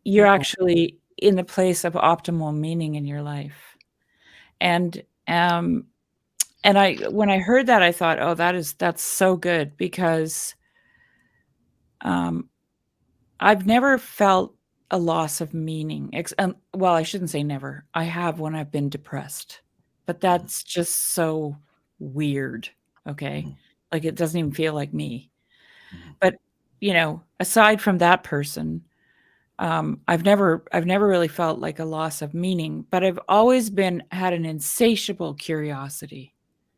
you're actually in the place of optimal meaning in your life. And when I heard that, I thought, oh, that's so good, because I've never felt a loss of meaning. Well, I shouldn't say never. I have when I've been depressed, but that's just so weird. Okay. Like, it doesn't even feel like me. But, you know, aside from that person, I've never really felt like a loss of meaning, but I've always had an insatiable curiosity.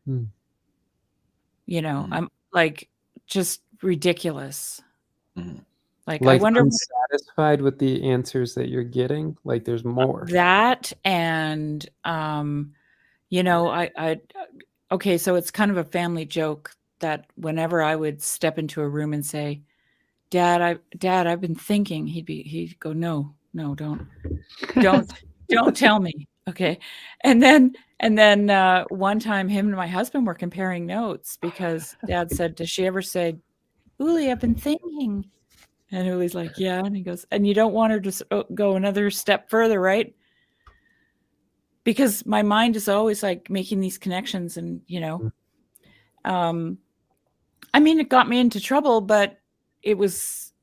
You know, I'm like, just ridiculous. Like I wonder, unsatisfied with the answers that you're getting. Like, there's more. That, and you know, okay, so it's kind of a family joke that whenever I would step into a room and say, Dad, I've been thinking, he'd go, no, don't tell me. Okay. And then one time him and my husband were comparing notes, because Dad said, does she ever say, Uli, I've been thinking? And Uli's like, yeah. And he goes, and you don't want her to go another step further, right? Because my mind is always like making these connections, and, you know, I mean, it got me into trouble, but it was,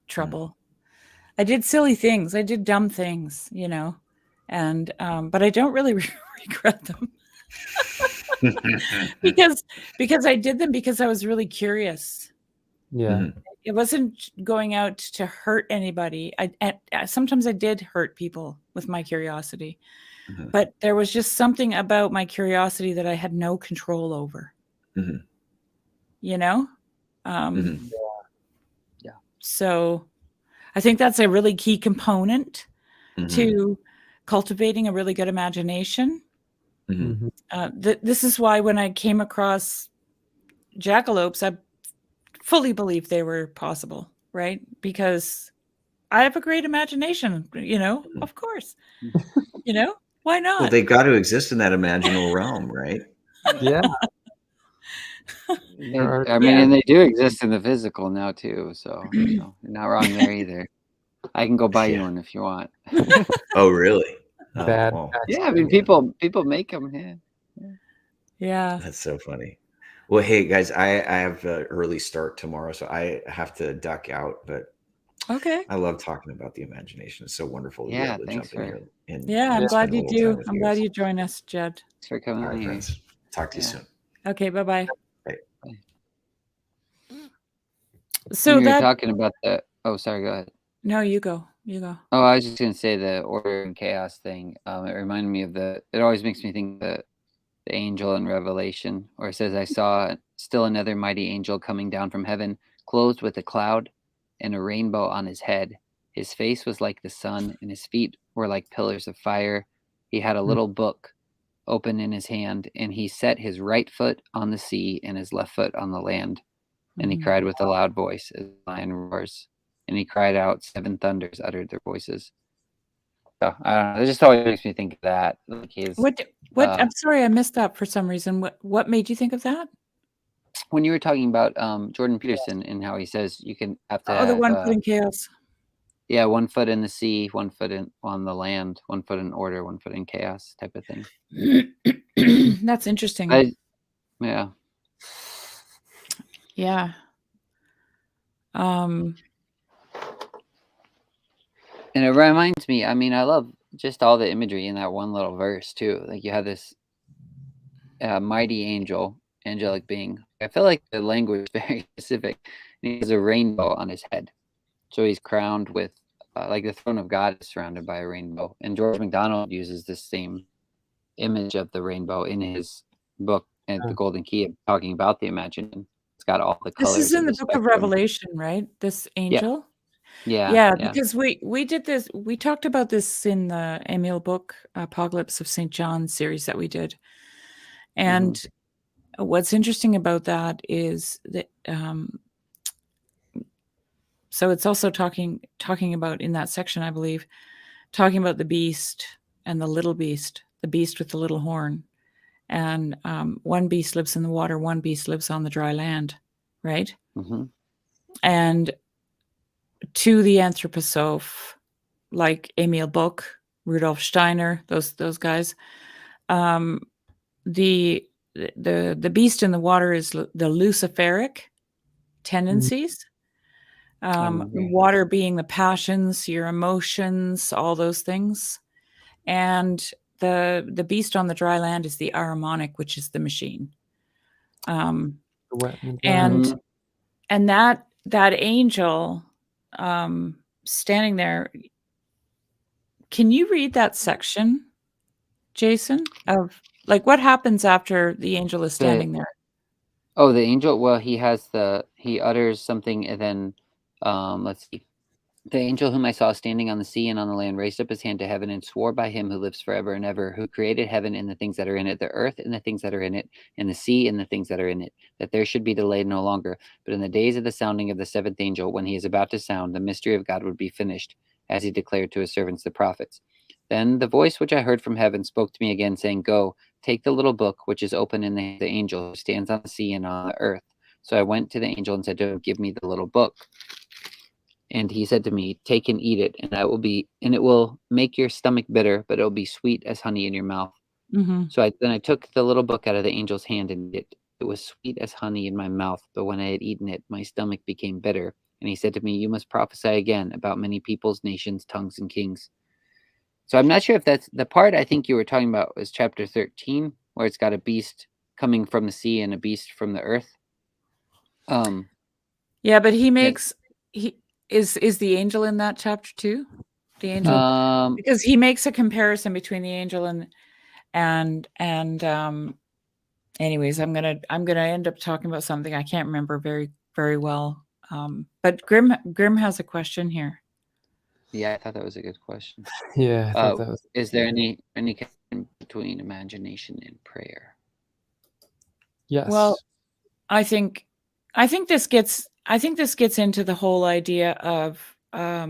trouble. I did silly things. I did dumb things, you know, and, but I don't really regret them because I did them because I was really curious. Yeah. It wasn't going out to hurt anybody. Sometimes I did hurt people with my curiosity, but there was just something about my curiosity that I had no control over. You know? Yeah. So I think that's a really key component to cultivating a really good imagination. This is why when I came across jackalopes, I fully believed they were possible. right? Because I have a great imagination, of course. Why Well, not? they've got to exist in that imaginal realm, right? Yeah. They, There are I mean, Yeah. and they do exist in the physical now too. So you're not wrong there either. I can go buy you Yeah. one if you want. Oh, really? Oh, bad. well, Yeah, I mean, people make them. Yeah. Yeah. that's so funny. Well, hey guys, I have an early start tomorrow, so I have to duck out. But Okay. I love talking about the imagination. It's so wonderful to be Yeah, able to thanks jump in here and Yeah, I'm Yeah. glad spend a you little time do. with I'm you glad guys. you join us, Jed. Thanks for coming All right, here. friends. Talk to you Yeah. soon. Okay, bye-bye. Bye. So When you were that talking about the, oh, sorry, go ahead. no, you go. You go. Oh, I was just gonna say the order and chaos thing. It reminded me of it always makes me think of the angel in Revelation, where it says, "I saw still another mighty angel coming down from heaven, clothed with a cloud, and a rainbow on his head. His face was like the sun, and his feet were like pillars of fire. He had a little book open in his hand, and he set his right foot on the sea and his left foot on the land. And he Mhm. cried with a loud voice as the lion roars. And he cried out, 7 thunders uttered their voices." So I don't know. It just always makes me think of that. Like What I'm sorry, I missed that for some reason. What made you think of that? when you were talking about Jordan Peterson and how he says you can have to Oh, the have one foot in chaos. 1 foot in the sea, 1 foot on the land, 1 foot in order, 1 foot in chaos type of thing. That's interesting. Yeah. Yeah. And it reminds me, I mean, I love just all the imagery in that one little verse too. Like you have this mighty angelic being. I feel like the language is very specific. And he has a rainbow on his head. So he's crowned with, like the throne of God is surrounded by a rainbow. And George MacDonald uses this same image of the rainbow in his book, and The Golden Key, talking about the imagination. It's got all the This colors is in of the the book of spectrum. Revelation, right? This angel. Yeah. Because we did this. We talked about this in the Emil book, Apocalypse of St. John series that we did. And what's interesting about that is that so it's also talking about in that section, I believe, talking about the beast and the little beast, the beast with the little horn. And one beast lives in the water, one beast lives on the dry land, right? And to the anthroposoph, like Emil Bock, Rudolf Steiner, those guys, the beast in the water is the luciferic tendencies. Water being the passions, your emotions, all those things, and the beast on the dry land is the Ahrimanic, which is the machine. And that angel standing there. Can you read that section, Jason, of like what happens after the angel is standing there? Oh, the angel. Well, he utters something, and then let's see. The angel whom I saw standing on the sea and on the land raised up his hand to heaven and swore by him who lives forever and ever, who created heaven and the things that are in it, the earth and the things that are in it, and the sea and the things that are in it, that there should be delayed no longer. But in the days of the sounding of the 7th angel, when he is about to sound, the mystery of God would be finished, as he declared to his servants the prophets. Then the voice which I heard from heaven spoke to me again, saying, "Go, take the little book which is open in the angel who stands on the sea and on the earth." So I went to the angel and said to him, "Give me the little book." And he said to me, "Take and eat it, and it will make your stomach bitter, but it will be sweet as honey in your mouth." So I took the little book out of the angel's hand, and it was sweet as honey in my mouth. But when I had eaten it, my stomach became bitter. And he said to me, "You must prophesy again about many peoples, nations, tongues, and kings." So I'm not sure if that's the part I think you were talking about was chapter 13, where it's got a beast coming from the sea and a beast from the earth. Yeah, but he makes is the angel in that chapter too? The angel, because he makes a comparison between the angel and anyways, I'm gonna end up talking about something I can't remember very, very well. But Grim has a question here. Yeah, I thought that was a good question. Yeah, I thought that was. Is there any connection between imagination and prayer? Yes. Well, I think this gets I think this gets into the whole idea of now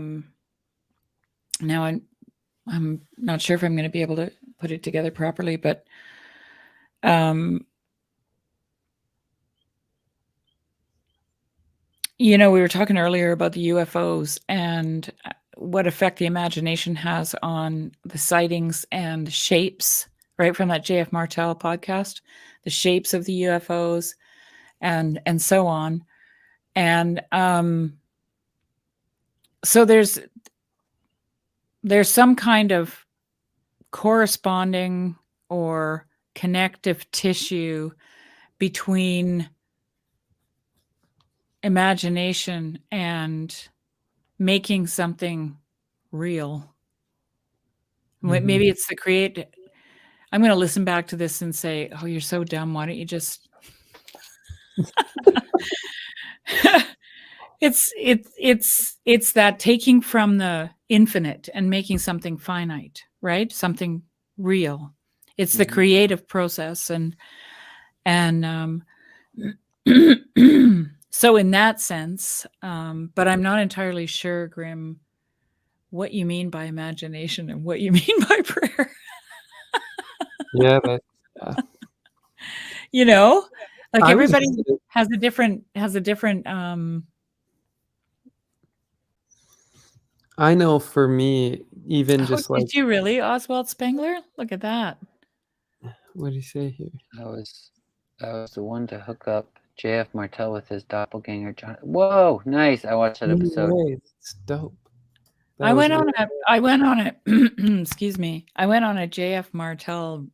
I'm not sure if I'm going to be able to put it together properly, but you know, we were talking earlier about the UFOs and what effect the imagination has on the sightings and shapes, right, from that JF Martel podcast, the shapes of the UFOs and so on. And so there's some kind of corresponding or connective tissue between imagination and making something real. Maybe it's the create. I'm going to listen back to this and say, "Oh, you're so dumb. Why don't you just?" It's that taking from the infinite and making something finite, right? Something real. It's the creative process, and so in that sense, but I'm not entirely sure, Grim, what you mean by imagination and what you mean by prayer. Yeah, You know, like I was everybody just- has a different I know for me, even oh, just did like, you really, Oswald Spengler? Look at that. what do you say here? I was the one to hook up JF Martel with his doppelganger John. Whoa, nice! I watched that No episode. way, it's dope. That I was went on really- a excuse me. I went on a JF Martel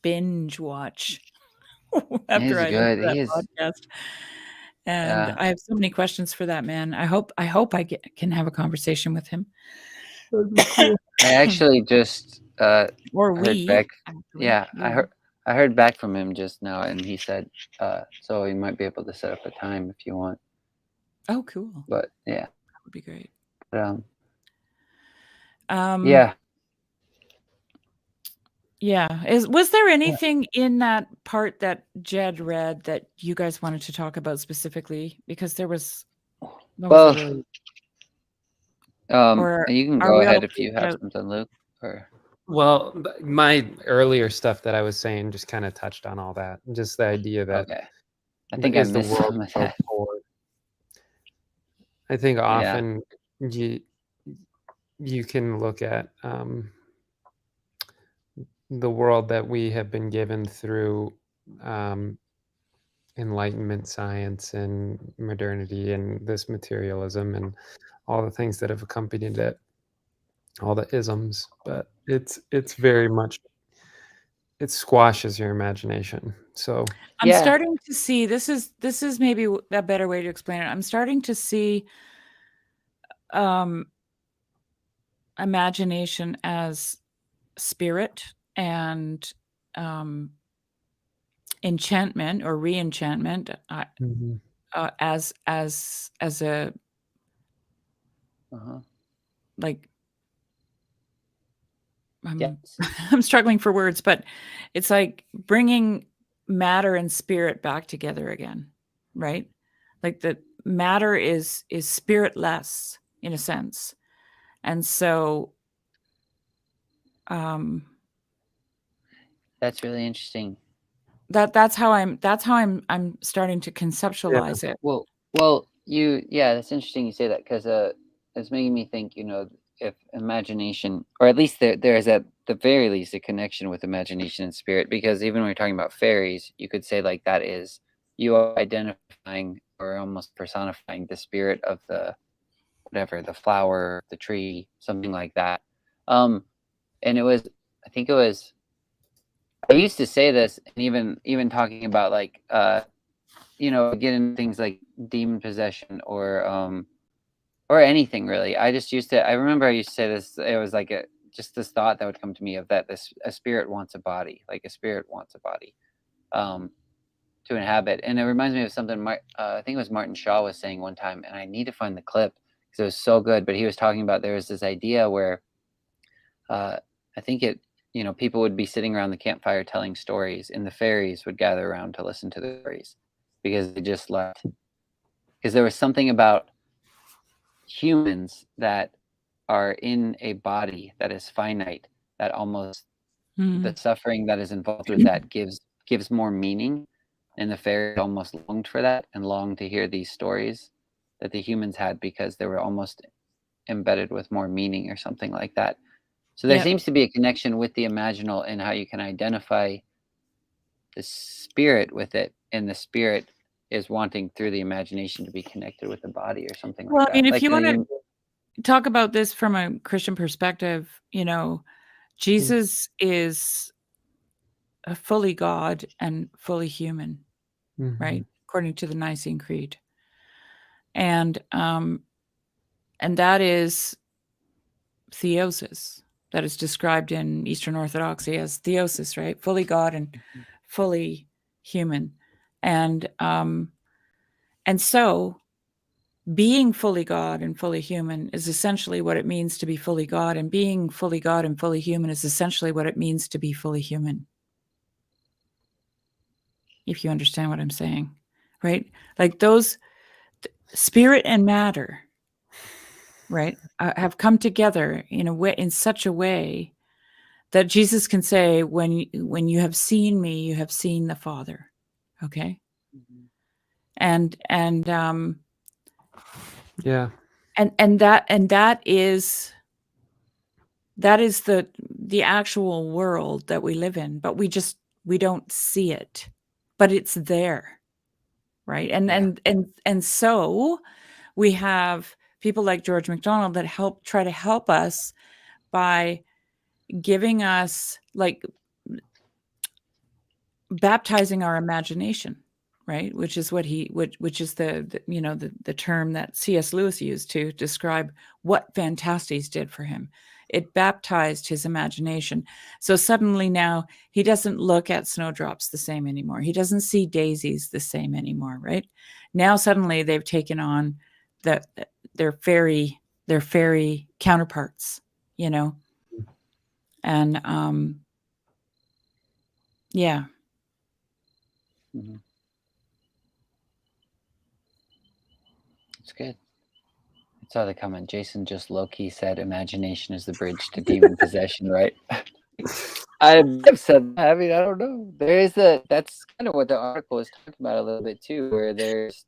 binge watch after He's I listened good. to that He is. podcast. And Yeah. I have so many questions for that man. I hope can have a conversation with him. that'd be cool. I actually just Or heard we. back. actually. Yeah, Yeah. I heard back from him just now, and he said so he might be able to set up a time if you want. Oh, cool. But yeah, That would be great. but, Yeah. Was there anything in that part that Jed read that you guys wanted to talk about specifically? Because there was. Well, really, you can are go we all ahead if you freaked have out? something, Luke. Or Well, my earlier stuff that I was saying just kind of touched on all that. Just the idea that okay, I think I is the missed world some of so that. poor. I think often you can look at the world that we have been given through Enlightenment science and modernity and this materialism and all the things that have accompanied it, all the isms, but it's very much, it squashes your imagination. So I'm Yeah. starting to see this is maybe a better way to explain it. I'm starting to see imagination as spirit and enchantment or re-enchantment as a like Yes. I'm struggling for words, but it's like bringing matter and spirit back together again, right? Like the matter is spiritless in a sense, and so That's really interesting. that's how I'm starting to conceptualize it. Well, that's interesting you say that because it's making me think. If imagination, or at least there is at the very least a connection with imagination and spirit, because even when we're talking about fairies, you could say like that is you are identifying or almost personifying the spirit of the whatever, the flower, the tree, something like that. And I think it was. I used to say this, and even talking about like getting things like demon possession or anything really. I remember I used to say this. It was like just this thought that would come to me of that a spirit wants a body, like a spirit wants a body to inhabit. And it reminds me of something I think it was Martin Shaw was saying one time, and I need to find the clip because it was so good. But he was talking about there was this idea where I think people would be sitting around the campfire telling stories, and the fairies would gather around to listen to the stories because they just left because there was something about humans that are in a body that is finite, that almost the suffering that is involved with that gives more meaning, and the fairies almost longed for that and longed to hear these stories that the humans had because they were almost embedded with more meaning or something like that. So there Yep. seems to be a connection with the imaginal and how you can identify the spirit with it, and the spirit is wanting through the imagination to be connected with the body or something Well, like I mean, that. if Like you the want to talk about this from a Christian perspective, you know, Jesus is fully God and fully human, Mhm. right? According to the Nicene Creed. And that is theosis. That is described in Eastern Orthodoxy as theosis, right? Fully God and fully human. And so being fully God and fully human is essentially what it means to be fully God, and being fully God and fully human is essentially what it means to be fully human. If you understand what I'm saying, right? Like those spirit and matter, right, have come together in a way, in such a way that Jesus can say, when you have seen me, you have seen the Father. Okay. And Yeah. and that is the actual world that we live in, but we don't see it, but it's there, right? And so we have people like George MacDonald that try to help us by giving us, like, baptizing our imagination, right? Which is which is the term that C.S. Lewis used to describe what Phantastes did for him. It baptized his imagination. So suddenly now he doesn't look at snowdrops the same anymore. He doesn't see daisies the same anymore, right? Now suddenly they've taken on their fairy counterparts, you know? And yeah. Mhm. It's good. I saw the comment. Jason just low-key said imagination is the bridge to demon possession, right? I've said that. I mean, I don't know. That's kind of what the article is talking about a little bit too, where there's,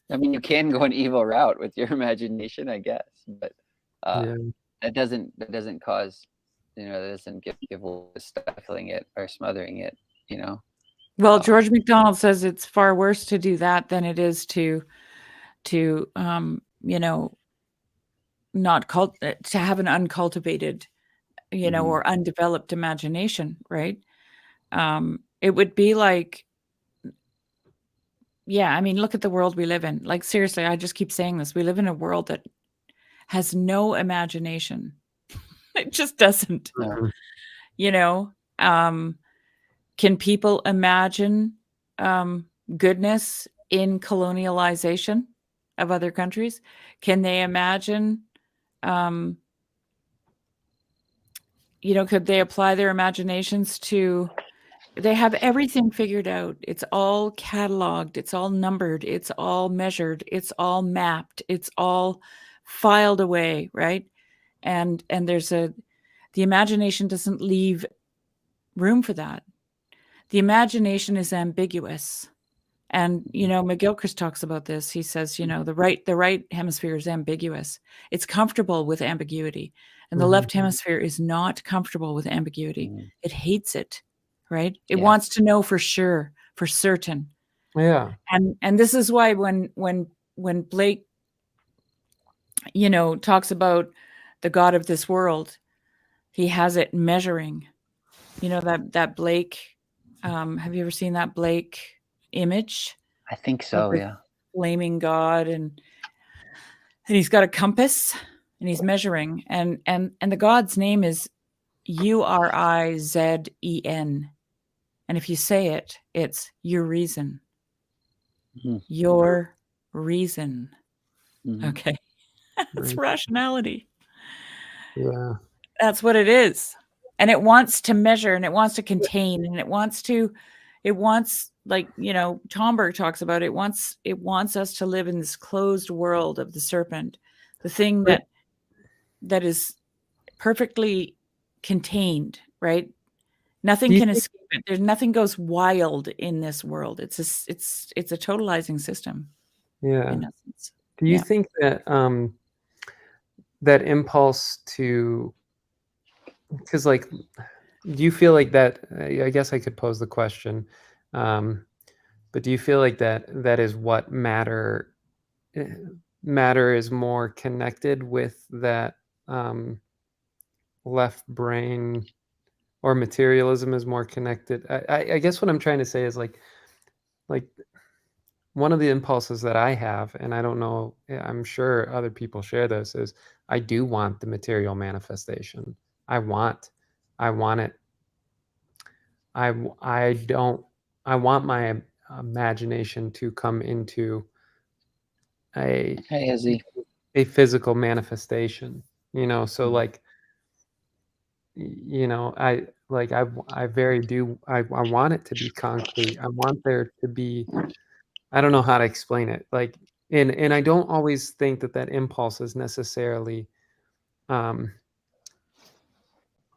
I mean, you can go an evil route with your imagination, I guess, but Yeah. that doesn't cause, that doesn't give way to stifling it or smothering it, you know? Well, George MacDonald says it's far worse to do that than it is to not to have an uncultivated, Mhm. or undeveloped imagination, right? It would be like, yeah, I mean, look at the world we live in. Like, seriously, I just keep saying this. We live in a world that has no imagination. It just doesn't, No. Mhm. you know? Can people imagine goodness in colonialization of other countries? Can they imagine, could they apply their imaginations to, they have everything figured out. It's all cataloged, it's all numbered, it's all measured, it's all mapped, it's all filed away, right? And the imagination doesn't leave room for that. The imagination is ambiguous. And, McGilchrist talks about this. He says, the right hemisphere is ambiguous. It's comfortable with ambiguity. And the left hemisphere is not comfortable with ambiguity. Mhm. It hates it, right? It Yeah. wants to know for sure, for certain. Yeah. And this is why when Blake, talks about the God of this world, he has it measuring. That Blake, have you ever seen that Blake image I think of so, the yeah. flaming God, and he's got a compass and he's measuring, and the God's name is Urizen, and if you say it, it's your reason. Mhm. Your reason. Mhm. Okay. That's Right. rationality. Yeah. That's what it is. And it wants to measure, and it wants to contain, and it wants to It wants, like, Tomberg talks about, it wants us to live in this closed world of the serpent, the thing Right. that is perfectly contained, right? Nothing Do you can think- escape it. There's nothing goes wild in this world. It's a totalizing system Yeah. in essence. Do you Yeah. think that that impulse to, because like, do you feel like that? I guess I could pose the question, but do you feel like that is what matter is more connected with that left brain, or materialism is more connected? I guess what I'm trying to say is like one of the impulses that I have, and I don't know, I'm sure other people share this, is I do want the material manifestation. I want it. I don't, I want my imagination to come into a Hey, Izzy. physical manifestation, so Mhm. like, I very do, I want it to be concrete. I want there to be, I don't know how to explain it. Like, and I don't always think that impulse is necessarily, um,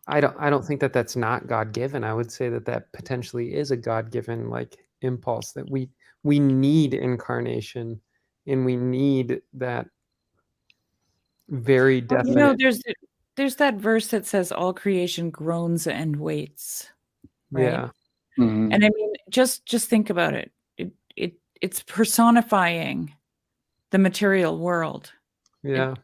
I don't think that that's not God given. I would say that potentially is a God given like impulse, that we need incarnation, and we need that very Well, definite. there's that verse that says all creation groans and waits, right? Yeah, Mhm. And I mean, just think about it. It's personifying the material world, yeah,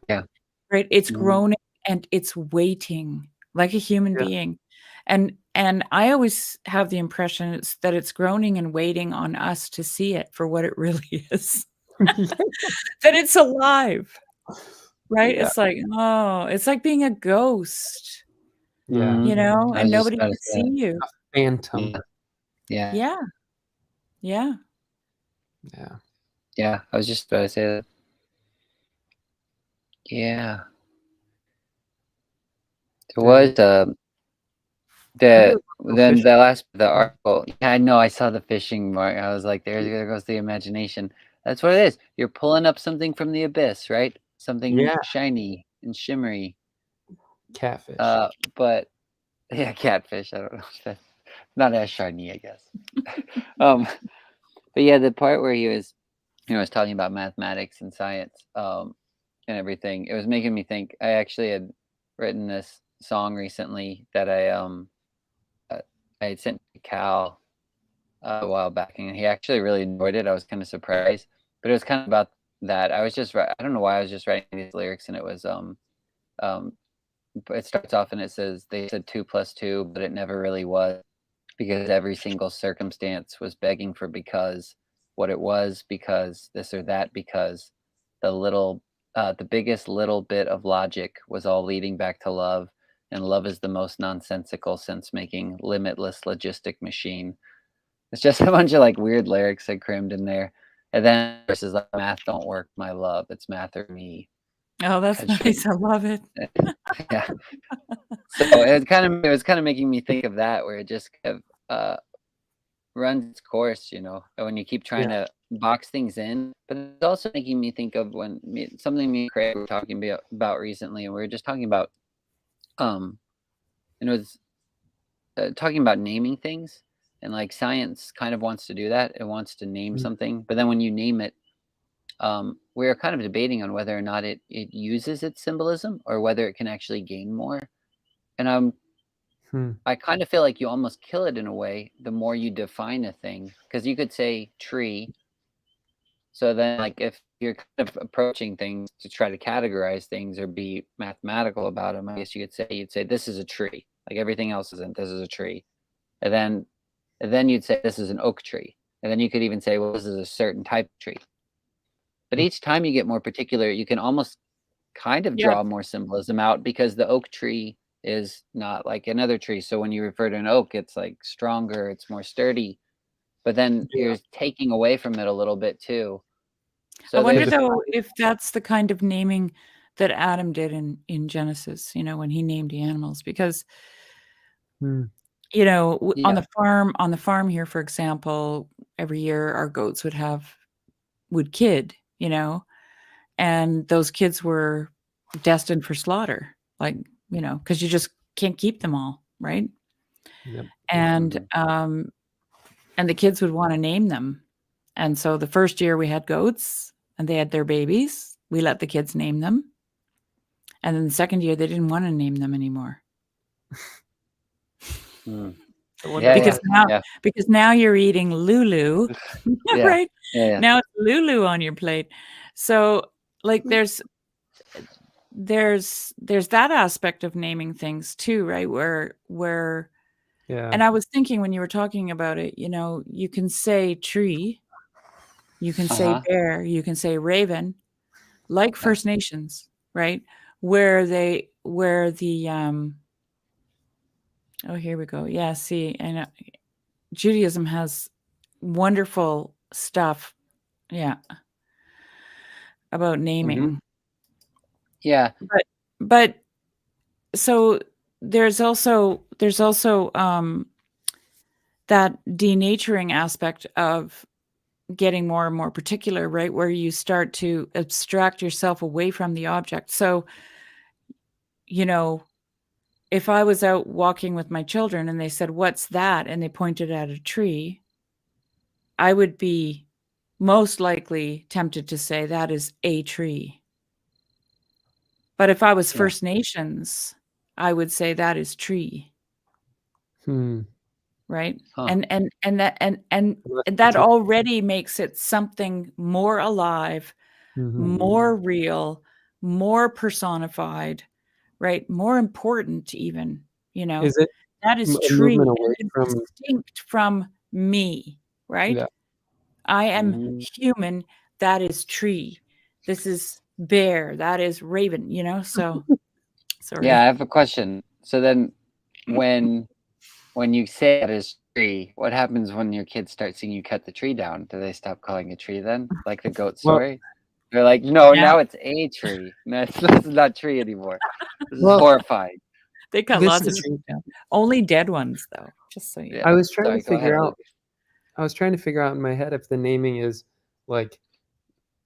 right? It's Mhm. groaning and it's waiting like a human Yeah. being. And I always have the impression that it's groaning and waiting on us to see it for what it really is. That it's alive, right? Yeah. It's like, oh, it's like being a ghost, Yeah. Mhm. I and was just nobody about can to say see that. you. Phantom. Yeah. Yeah. Yeah. Yeah. Yeah. I was just about to say that. Yeah. There was then the article. Yeah, I know. I saw the fishing mark. I was like, there goes the imagination. That's what it is. You're pulling up something from the abyss, right? Something Yeah. shiny and shimmery. Catfish. But yeah, catfish. I don't know. If that's not as shiny, I guess. But yeah, the part where he was, was talking about mathematics and science, and everything. It was making me think. I actually had written this song recently that I had sent to Cal a while back, and he actually really enjoyed it. I was kind of surprised, but it was kind of about that. I don't know why I was just writing these lyrics, and it was it starts off and it says they said 2 + 2, but it never really was, because every single circumstance was begging for because, what it was because, this or that because, the biggest little bit of logic was all leading back to love, and love is the most nonsensical sense-making limitless logistic machine. It's just a bunch of like weird lyrics I crammed in there, and then versus like, math don't work, my love, it's math or me. Oh, that's nice. I love it. Yeah. So it was kind of making me think of that, where it just kind of runs its course, and when you keep trying to box things in. But it's also making me think of something me and Craig were talking about recently, and we were just talking about, it was talking about naming things, and like science kind of wants to do that. It wants to name something, but then when you name it, we're kind of debating on whether or not it uses its symbolism, or whether it can actually gain more. And I kind of feel like you almost kill it in a way the more you define a thing, because you could say tree. So then, like, if you're kind of approaching things to try to categorize things or be mathematical about them, I guess you'd say this is a tree. Like everything else isn't. This is a tree, and then you'd say this is an oak tree, and then you could even say, well, this is a certain type of tree. But each time you get more particular, you can almost kind of Yeah. draw more symbolism out, because the oak tree is not like another tree. So when you refer to an oak, it's like stronger, it's more sturdy, but then you're taking away from it a little bit too. So I wonder there's though if that's the kind of naming that Adam did in Genesis, when he named the animals, because you know, Yeah. on the farm here, for example, every year our goats would kid, you know, and those kids were destined for slaughter, like, you know, because you just can't keep them all, right? Yep. And Mhm. and the kids would want to name them. And so the first year we had goats and they had their babies, we let the kids name them. And then the second year they didn't want to name them anymore. Mm. I wonder Yeah, Because yeah, why. now yeah, because now you're eating Lulu, yeah, right? yeah, yeah. Now it's Lulu on your plate. So, like, there's that aspect of naming things too, right? Where Yeah. and I was thinking when you were talking about it, you know, you can say tree, you can say Uh-huh. bear, you can say raven, like Yeah. First Nations, right? Where the oh, here we go. Yeah, see, and Judaism has wonderful stuff, yeah, about Hmm. naming. Yeah. But so there's also that denaturing aspect of getting more and more particular, right? Where you start to abstract yourself away from the object. So, you know, if I was out walking with my children and they said, "What's that?" and they pointed at a tree, I would be most likely tempted to say that is a tree. But if I was Yeah. First Nations, I would say that is tree, Hmm. right? Huh. And That's that already makes it something more alive, Mhm. more real, more personified, right? More important even, you know. Is it That is a tree movement away and from? distinct from me, right? Yeah. I am Mm. human, that is tree. This is bear, that is raven, you know? So, Yeah, I sorry. have a question. So then when you say that is tree, what happens when your kids start seeing you cut the tree down? Do they stop calling it tree then? Like the goat Well, story? They're like, "No, Yeah, now it's a tree. That's not tree anymore. This is well, horrifying." they cut this lots of is. trees down. Only dead ones though, just so you Yeah. I know. was trying to Sorry, go ahead, figure Luke. out. I was trying to figure out in my head if the naming is like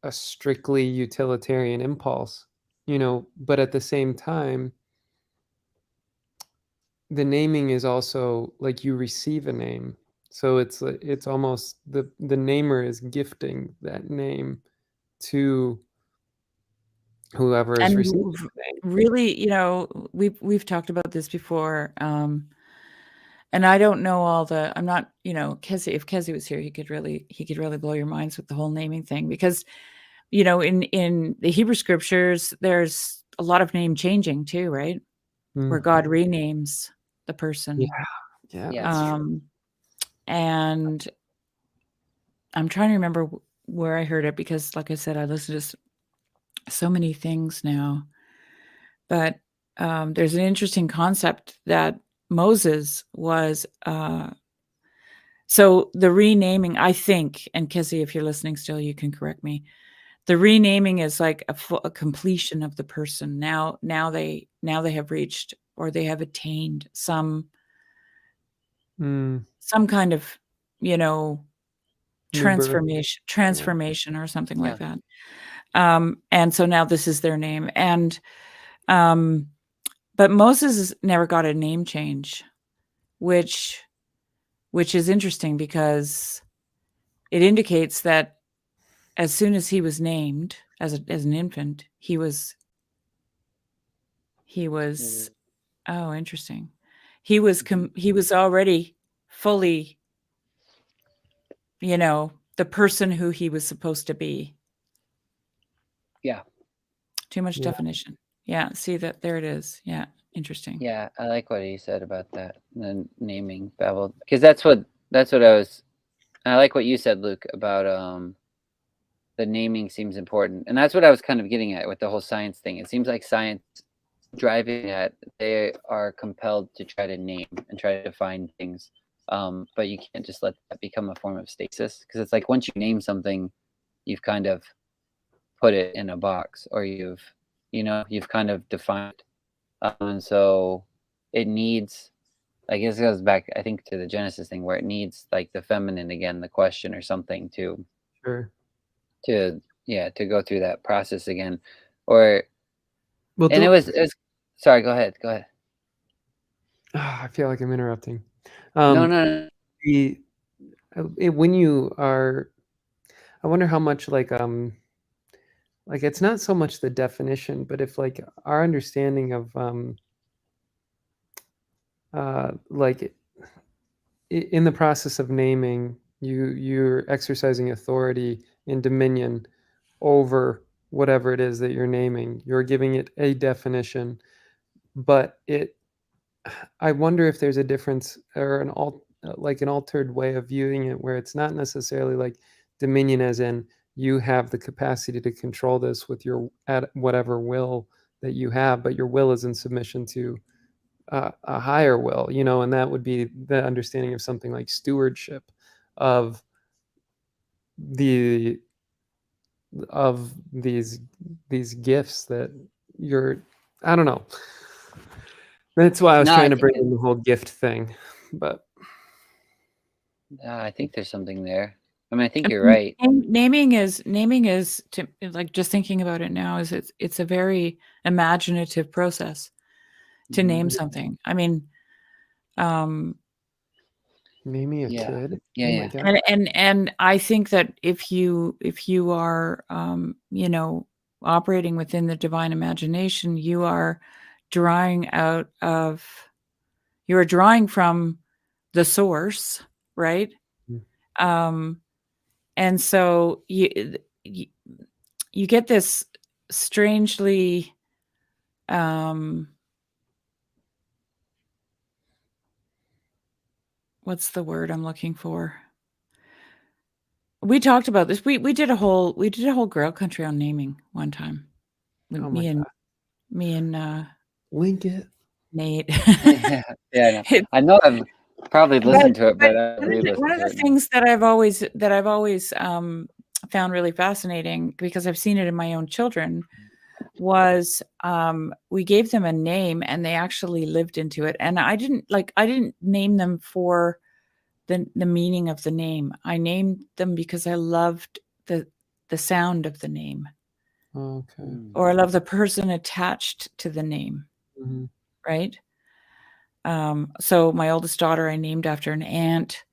a strictly utilitarian impulse, but at the same time, the naming is also like you receive a name. So it's almost the namer is gifting that name to whoever is And receiving the name. really, you know, we've talked about this before, and I don't know all the I'm not, you know, Kezi if Kezi was here, he could really blow your minds with the whole naming thing because, you know, in the Hebrew scriptures, there's a lot of name changing too, right? Where Mm. God renames the Yeah, person. yeah, Yeah. that's true. And I'm trying to remember where I heard it because, like I said, I listen to so many things now. But there's an interesting concept that Moses was. So the renaming, I think, and Kizzy, if you're listening still, you can correct me. The renaming is like a completion of the person. Now they have reached or they have attained Mm. some kind of, you know, New birth. Yeah. transformation or something Yeah. like that. And so now this is their name. And um, but Moses never got a name change, which is interesting because it indicates that as soon as he was named as an infant, he was Mm. oh, interesting. He was already fully, you know, the person who he was supposed to be. Yeah. Too much Yeah. definition. Yeah, see that there it is. Yeah, interesting. Yeah, I like what he said about that, the naming Babel, because that's what I was. I like what you said, Luke, about the naming seems important, and that's what I was kind of getting at with the whole science thing. It seems like science driving at they are compelled to try to name and try to define things, but you can't just let that become a form of stasis because it's like once you name something, you've kind of put it in a box or you've kind of defined, and so it needs I guess it goes back, I think, to the Genesis thing where it needs like the feminine again, the question or something Sure. to go through that process again. Or Well, and it was sorry, go ahead. I feel like I'm interrupting. No. The when you are, I wonder how much like it's not so much the definition, but if like our understanding of like in the process of naming, you're exercising authority and dominion over whatever it is that you're naming. You're giving it a definition, but I wonder if there's a difference or an altered way of viewing it where it's not necessarily like dominion as in you have the capacity to control this with your at whatever will that you have, but your will is in submission to a higher will, and that would be the understanding of something like stewardship of the of these gifts that you're. I don't know. That's why I was No, trying to bring in the whole gift thing, but I think there's something there. I mean, I think you're right. Naming is to, like, just thinking about it now, is it's a very imaginative process to name something. I mean, naming a Yeah. kid. Yeah, Oh yeah. my God. and I think that if you are operating within the divine imagination, you are drawing from the source, right? And so you get this strangely what's the word I'm looking for? We talked about this. We did a whole Grail Country on naming one time. Oh Me my and God. Link it. Nate. Yeah. I know I've probably listened to it, but I one re-listened of to the it now. things that I've always found really fascinating, because I've seen it in my own children, was we gave them a name and they actually lived into it. And I didn't name them for the meaning of the name. I named them because I loved the sound of the name, Okay. or I love the person attached to the name. Mm-hmm. Right. So my oldest daughter I named after an aunt,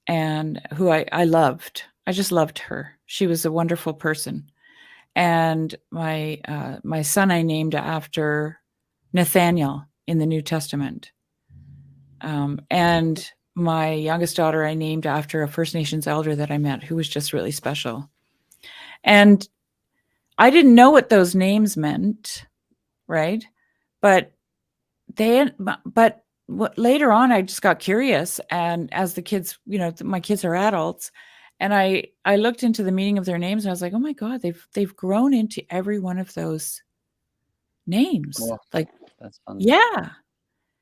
and who I loved. I just loved her. She was a wonderful person. And my son I named after Nathaniel in the New Testament. And my youngest daughter I named after a First Nations elder that I met, who was just really special. And I didn't know what those names meant, right? But later on, I just got curious, and as the kids, my kids are adults, and I looked into the meaning of their names, and I was like, oh my God, they've grown into every one of those names. Cool. Like, that's fun. Yeah,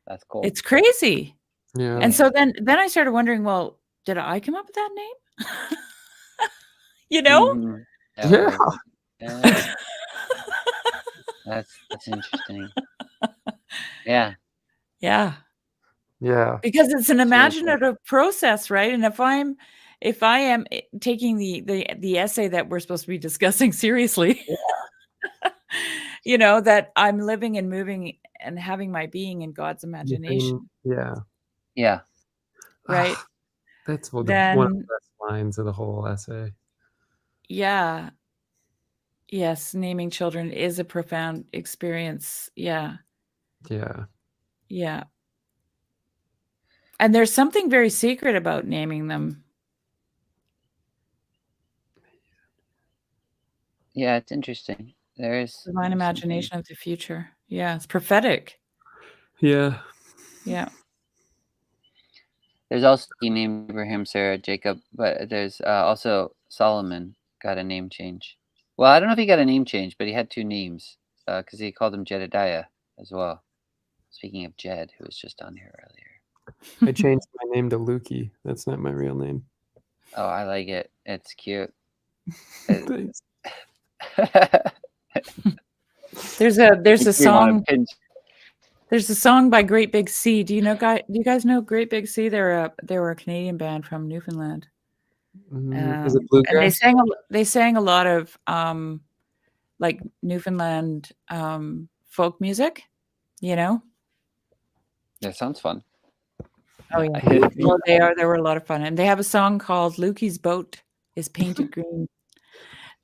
That's cool. it's crazy. Yeah. And so then I started wondering, well, did I come up with that name? Mhm. Yeah. Yeah. That's interesting. Yeah. Yeah. Yeah. Because it's an It's really cool. imaginative process, right? And if I am taking the essay that we're supposed to be discussing seriously, that I'm living and moving and having my being in God's imagination, Yeah. right? That's one of Then, the best lines of the whole essay. yeah. Yes, naming children is a profound experience. Yeah. Yeah. Yeah. And there's something very secret about naming them. Yeah, it's interesting. There's Divine imagination of the future. Yeah, it's prophetic. Yeah. Yeah. There's also, he named Abraham, Sarah, Jacob, but there's also Solomon got a name change. Well, I don't know if he got a name change, but he had two names because he called him Jedediah as well. Speaking of Jed, who was just on here earlier. I changed my name to Lukey. That's not my real name. Oh, I like it. It's cute. Thanks. There's a song. There's a song by Great Big Sea. Do you guys know Great Big Sea? They were a Canadian band from Newfoundland. Is it And bluegrass? they sang a lot of like Newfoundland folk music, you know? That sounds fun. Oh yeah. Well, they were a lot of fun. And they have a song called Lukey's Boat is Painted Green.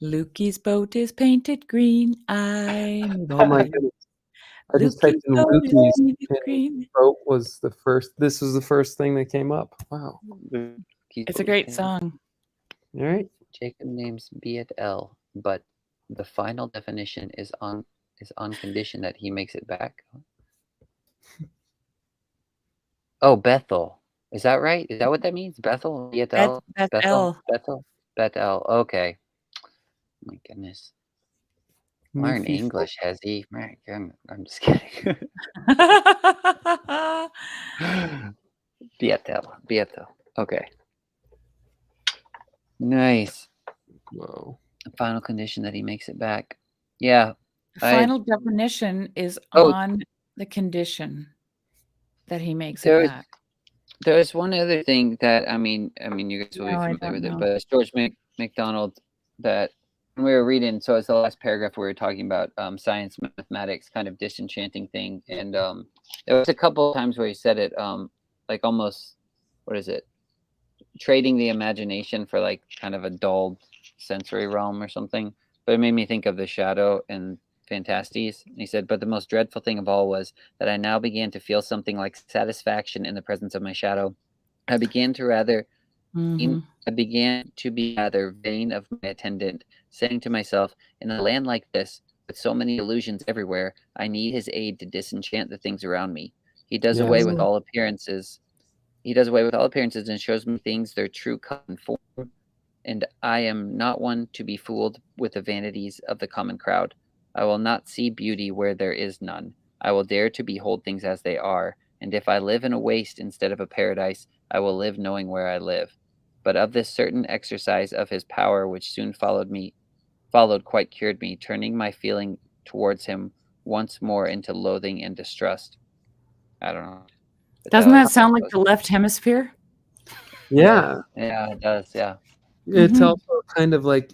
Lukey's boat is painted green. I'm Oh my boy. goodness! I just typed Lukey's in boat is Lukey's, painted and green. boat was the first. This was the first thing that came up. Wow. It's a great song. All right. Jacob names be it L, but the final definition is on condition that he makes it back. Oh, Bethel. Is that right? Is that what that means? Bethel? Bethel? Bethel. Bethel? Bethel. Okay. My goodness. Learn Newfie English, Hezzy. My goodness. I'm just kidding. Bethel. Okay. Nice. Whoa. Final condition that he makes it back. Yeah. Final definition is Oh. on the condition that he makes it There's- back. There's one other thing that you guys will be No, I familiar don't with it, know. but it's George MacDonald that when we were reading. So it's the last paragraph we were talking about science, mathematics, kind of disenchanting thing, and there was a couple of times where he said it like almost, what is it? Trading the imagination for like kind of a dulled sensory realm or something. But it made me think of the shadow and Phantastes. And he said, but the most dreadful thing of all was that I now began to feel something like satisfaction in the presence of my shadow. I began to be rather vain of my attendant, saying to myself, in a land like this, with so many illusions everywhere, I need his aid to disenchant the things around me. He does away with all appearances. And shows me things their true cut and form. And I am not one to be fooled with the vanities of the common crowd. I will not see beauty where there is none. I will dare to behold things as they are. And if I live in a waste instead of a paradise, I will live knowing where I live. But of this certain exercise of his power which soon quite cured me, turning my feeling towards him once more into loathing and distrust. I don't know. But Doesn't that was- sound like the left hemisphere? Yeah. Yeah, it does. Yeah. It's Mhm. also kind of like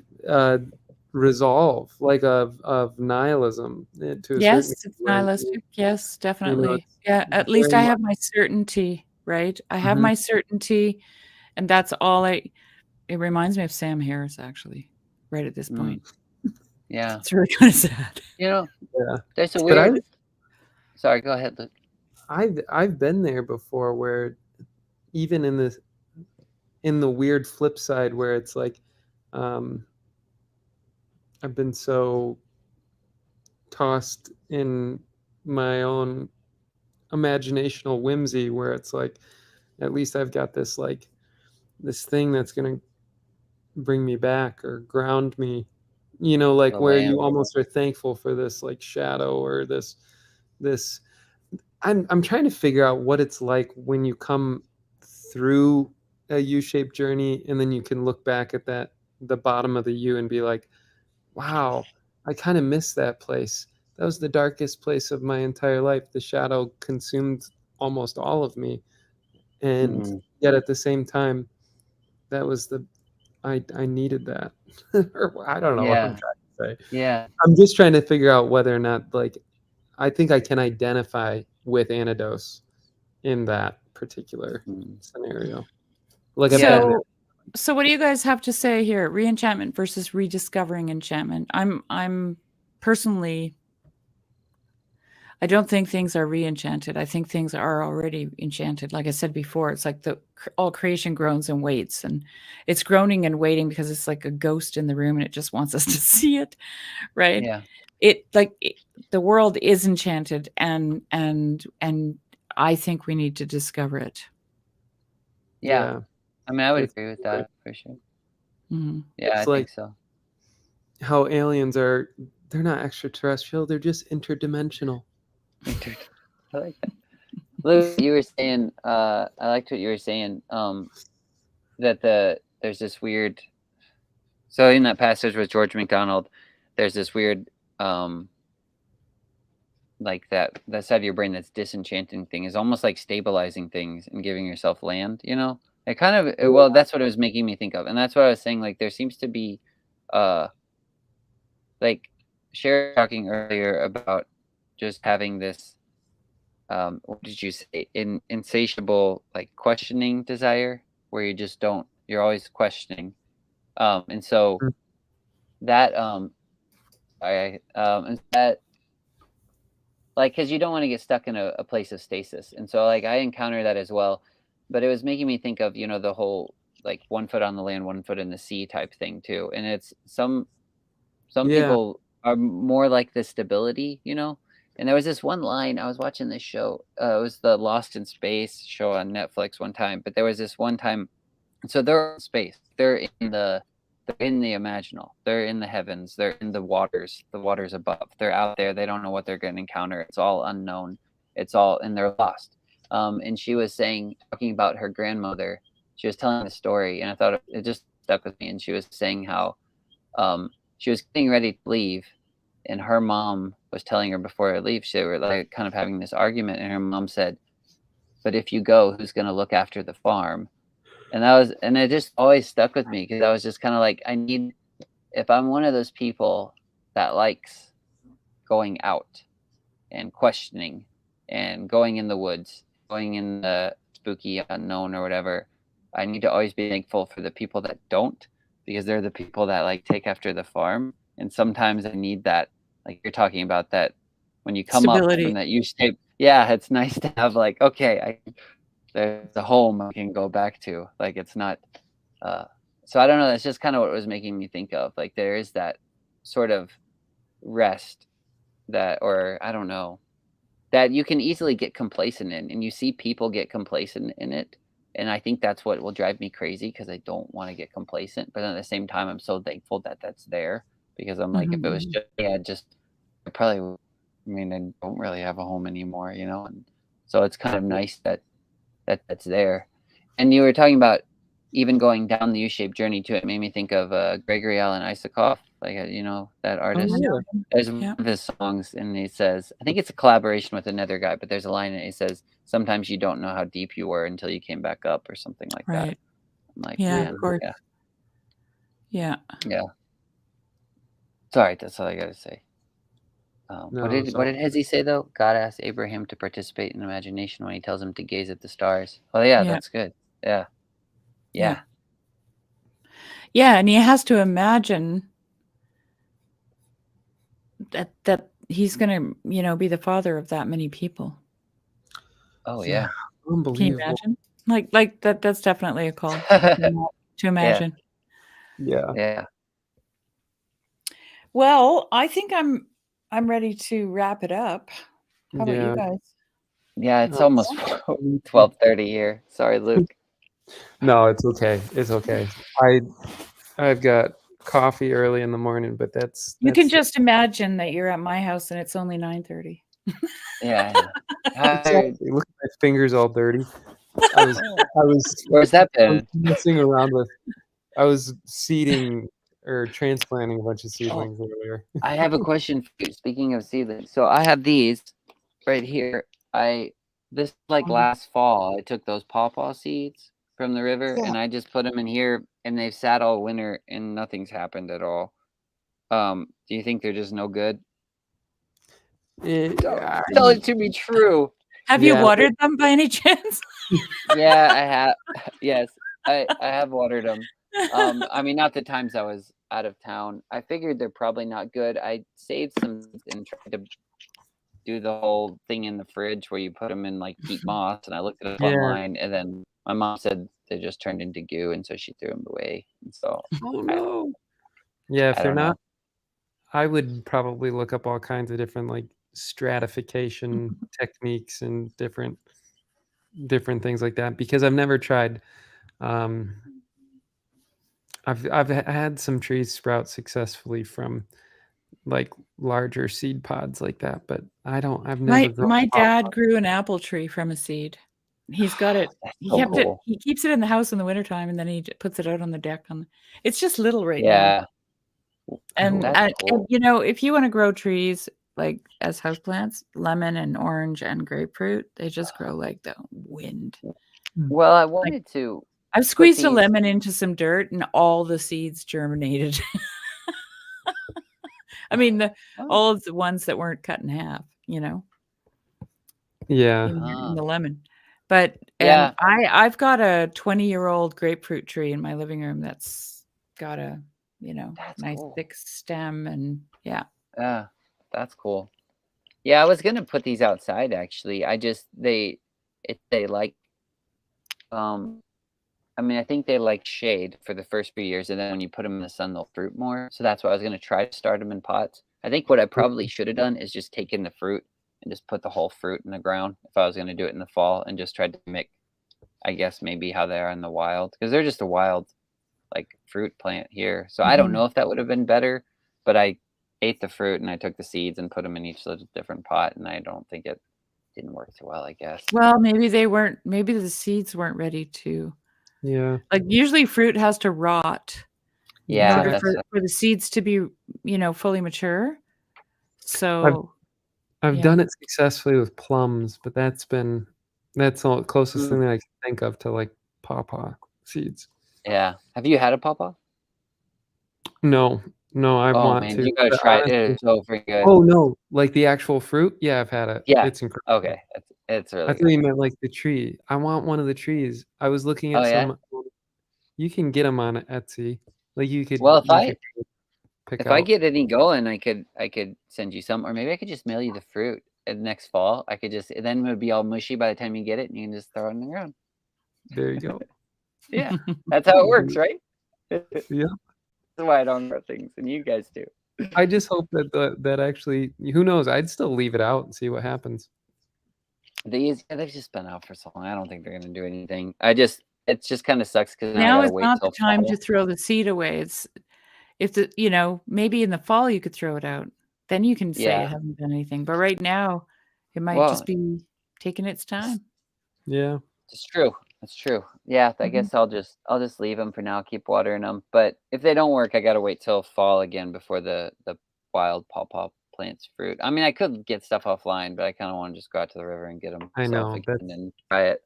resolve, like of nihilism to a Yes, certain it's way. nihilistic. Yes, definitely. it's Yeah, at least very I have my certainty, right? I have Mhm. my certainty, and that's all it reminds me of Sam Harris, actually, right at this Mm. point. Yeah. It's really kind of sad. Yeah. There's a But weird. Sorry, go ahead, Luke. I've been there before, where even in the weird flip side, where it's like I've been so tossed in my own imaginational whimsy, where it's like, at least I've got this thing that's going to bring me back or ground me, like The where lamp. you almost are thankful for this like shadow or this I'm trying to figure out what it's like when you come through a U-shaped journey, and then you can look back at the bottom of the U and be like, wow, I kind of miss that place. That was the darkest place of my entire life. The shadow consumed almost all of me. And yet at the same time, that was I needed that. Or I don't know what I'm trying to say. Yeah. I'm just trying to figure out whether or not, like, I think I can identify with Anados in that particular scenario. Like, I've been there. So what do you guys have to say here? Reenchantment versus rediscovering enchantment. I'm personally, I don't think things are re-enchanted. I think things are already enchanted. Like I said before, it's like all creation groans and waits, and it's groaning and waiting because it's like a ghost in the room and it just wants us to see it, right? Yeah. The world is enchanted, and I think we need to discover it. Yeah. I mean, I would agree with that for sure. Mm-hmm. Yeah, I think so. How aliens they're not extraterrestrial, they're just interdimensional. I like that. Luke, you were saying, I liked what you were saying, that there's this weird, so in that passage with George MacDonald, there's this weird like that side of your brain that's disenchanting thing is almost like stabilizing things and giving yourself land, you know? It kind of well, that's what it was making me think of. And that's what I was saying, like there seems to be like Sherry talking earlier about just having this what did you say? Insatiable like questioning desire where you just don't you're always questioning. And so Mm. that and that like because you don't want to get stuck in a place of stasis, and so like I encounter that as well, but it was making me think of the whole like 1 foot on the land 1 foot in the sea type thing too, and it's some Yeah. people are more like the stability, and there was this one line I was watching this show, it was the Lost in Space show on Netflix one time, but there was this one time, so they're in space, they're in the imaginal. They're in the heavens. They're in the waters above. They're out there. They don't know what they're going to encounter. It's all unknown. And they're lost. And she was talking about her grandmother. She was telling the story, and I thought it just stuck with me. And she was saying how she was getting ready to leave, and her mom was telling her before her leave, they were like kind of having this argument, and her mom said, "But if you go, who's going to look after the farm?" And it just always stuck with me because I was just kind of like, if I'm one of those people that likes going out and questioning and going in the woods, going in the spooky unknown or whatever, I need to always be thankful for the people that don't, because they're the people that like take after the farm. And sometimes I need that, like you're talking about, that when you come Stability. up from that U-shape, yeah, it's nice to have like, okay, there's a home I can go back to. Like it's not so I don't know, that's just kind of what it was making me think of. Like there is that sort of rest that, or I don't know, that you can easily get complacent in, and you see people get complacent in it. And I think that's what will drive me crazy, because I don't want to get complacent, but at the same time I'm so thankful that that's there, because I'm like, if it was Mhm. just I probably I mean, I don't really have a home anymore, and so it's kind of nice that's there. And you were talking about even going down the U-shaped journey too. It made me think of Gregory Alan Isakov, like that Oh, artist. yeah. There's Yeah. one of his songs, and he says, I think it's a collaboration with another guy, but there's a line and he says, "Sometimes you don't know how deep you were until you came back up," or something like that. Right. I'm like, Yeah, man, of course. yeah, Yeah. yeah. Sorry, that's all I gotta say. No, What did so Hezi say though? God asked Abraham to participate in imagination when he tells him to gaze at the stars. Oh yeah, Yeah. that's good. Yeah, Yeah. yeah. Yeah, and he has to imagine that he's going to, be the father of that many people. Oh yeah, yeah. Can you unbelievable. imagine? Like that's definitely a call to imagine. Yeah. Yeah. Well, I think I'm ready to wrap it up. How about you Yeah. guys? Yeah, it's Oh, almost me too. 12:30 here. Sorry, Luke. No, it's okay. It's okay. I've got coffee early in the morning, but that's You can that's just imagine that you're at my house and it's only 9:30. Yeah. Hi. exactly. Look at my fingers all dirty. I was Where's that been? messing around with. I was seeding or transplanting a bunch of seedlings earlier. I have a question for you. Speaking of seedlings, so I have these right here. This like last fall, I took those pawpaw seeds from the river and I just put them in here, and they've sat all winter and nothing's happened at all. Do you think they're just no good? Tell it to be true. Have you Yeah. watered them by any chance? Yeah, I have. Yes, I have watered them. I mean, not the times I was out of town. I figured they're probably not good. I saved some and tried to do the whole thing in the fridge where you put them in like peat moss, and I looked it up Yeah. online, and then my mom said they just turned into goo, and so she threw them away. And so Oh no. Yeah, if I they're don't know. not, I would probably look up all kinds of different like stratification techniques and different things like that, because I've never tried. I've had some trees sprout successfully from like larger seed pods like that, but I've never grown My a pawpaw. dad grew an apple tree from a seed. He's got it. That's He so kept it. cool. He keeps it in the house in the wintertime, and then he puts it out on the deck. It's just little right now. Yeah, And, that's and cool. if you want to grow trees, like as houseplants, lemon and orange and grapefruit. They just grow like the wind. Well, I wanted to. I've squeezed a these- lemon into some dirt and all the seeds germinated. I mean, all of the ones that weren't cut in half, Yeah. in the lemon. But Yeah. and I've got a 20-year-old grapefruit tree in my living room that's got a That's nice cool. thick stem, and yeah. Yeah, that's cool. Yeah, I was gonna put these outside actually. I just they like I mean, I think they like shade for the first few years, and then when you put them in the sun, they'll fruit more. So that's why I was gonna try to start them in pots. I think what I probably should have done is just taken the fruit and just put the whole fruit in the ground if I was gonna do it in the fall, and just tried to mimic, I guess maybe how they are in the wild, because they're just a wild like fruit plant here. So I don't Mhm. know if that would have been better, but I ate the fruit and I took the seeds and put them in each little different pot, and I don't think it didn't work too well, I guess. Well, maybe maybe the seeds weren't ready to. Yeah. Like usually fruit has to rot in Yeah, order that's for the seeds to be, fully mature. So I've Yeah. done it successfully with plums, but that's all closest Mm. thing that I can think of to like pawpaw seeds. yeah. Have you had a pawpaw? No, I Oh want man, to. you gotta but try it. It honestly- is so freaking good. Oh no, like the actual fruit? Yeah, I've had it. Yeah. It's incredible. Okay, it's I really thought you good. meant like the tree. I want one of the trees. I was looking Oh at yeah. some. You can get them on Etsy. Like you could. Well, you could pick if I out. get any going, I could send you some, or maybe I could just mail you the fruit. And next fall, I could just then it would be all mushy by the time you get it, and you can just throw it in the ground. There you go. Yeah, that's how it works, right? Yeah. That's why I don't grow things, and you guys do. I just hope that actually. Who knows? I'd still leave it out and see what happens. They've just been out for so long. I don't think they're gonna do anything. It just kind of sucks because now I now gotta is wait not till the time fall. to throw the seed away. It's if maybe in the fall you could throw it out. Then you can say Yeah. it hasn't done anything. But right now, it might Well, just be taking its time. Yeah. it's true. That's true. Yeah, I Mhm. guess I'll just leave them for now. Keep watering them. But if they don't work, I gotta wait till fall again before the wild pawpaw plants fruit. I mean, I could get stuff offline, but I kind of want to just go out to the river and get them I know, again that's- and try it.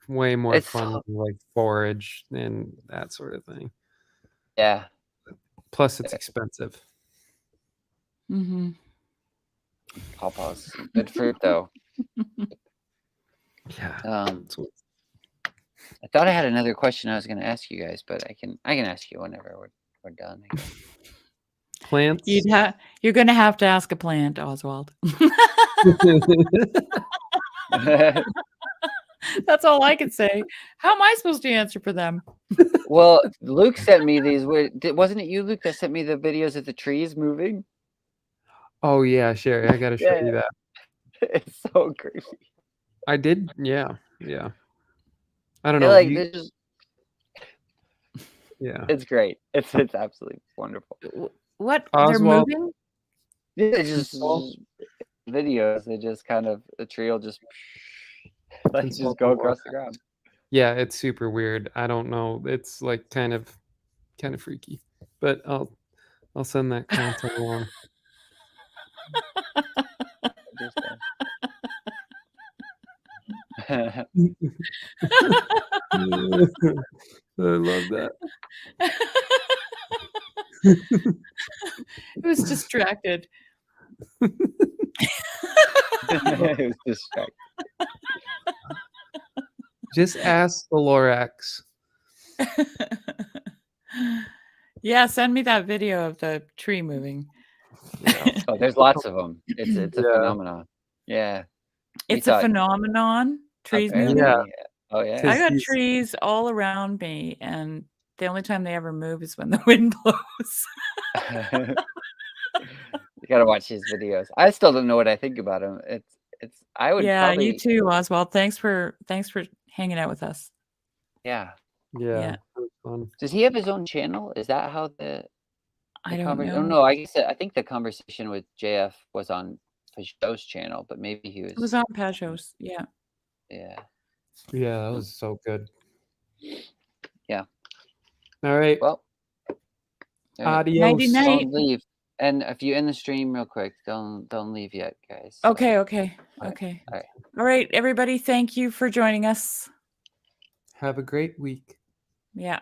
Way more It's fun so- than like forage and that sort of thing. Yeah. Plus, it's expensive. Mm-hmm. Pawpaws. Good fruit though. Yeah. I thought I had another question I was going to ask you guys, but I can ask you whenever we're done. I guess. Plants. You're going to have to ask a plant, Oswald. That's all I can say. How am I supposed to answer for them? Well, Luke sent me these. Wasn't it you, Luke, that sent me the videos of the trees moving? Oh yeah, Sherry, I gotta show you that. It's so creepy. I did. Yeah. I don't They're know. like, you- they're just, yeah. it's great. It's absolutely wonderful. What? Oswald- They're moving? It's just videos. They just kind of the tree will just like just go across the ground. Yeah, it's super weird. I don't know. It's like kind of freaky. But I'll send that content along. I love that. It was distracted. It was distracting. Just ask the Lorax. Yeah, send me that video of the tree moving. Oh, there's lots of them. It's a Yeah. phenomenon. Yeah. It's thought- a phenomenon. Trees Apparently, moving. Yeah. Oh yeah. I got He's- trees all around me, and the only time they ever move is when the wind blows. You gotta watch his videos. I still don't know what I think about him. It's. I would Yeah, probably. you too, Oswald. Thanks for hanging out with us. Yeah. Yeah. That was fun. Does he have his own channel? Is that how the I don't know. Oh no, I think the conversation with JF was on Pajot's channel, but maybe he was. It was on Pajos. Yeah. Yeah. Yeah, that was so good. Yeah. All right. Well. Adios. Nighty night. Don't leave. And if you end the stream real quick, don't leave yet, guys. Okay. All right. Okay. All right. All right, everybody. Thank you for joining us. Have a great week. Yeah.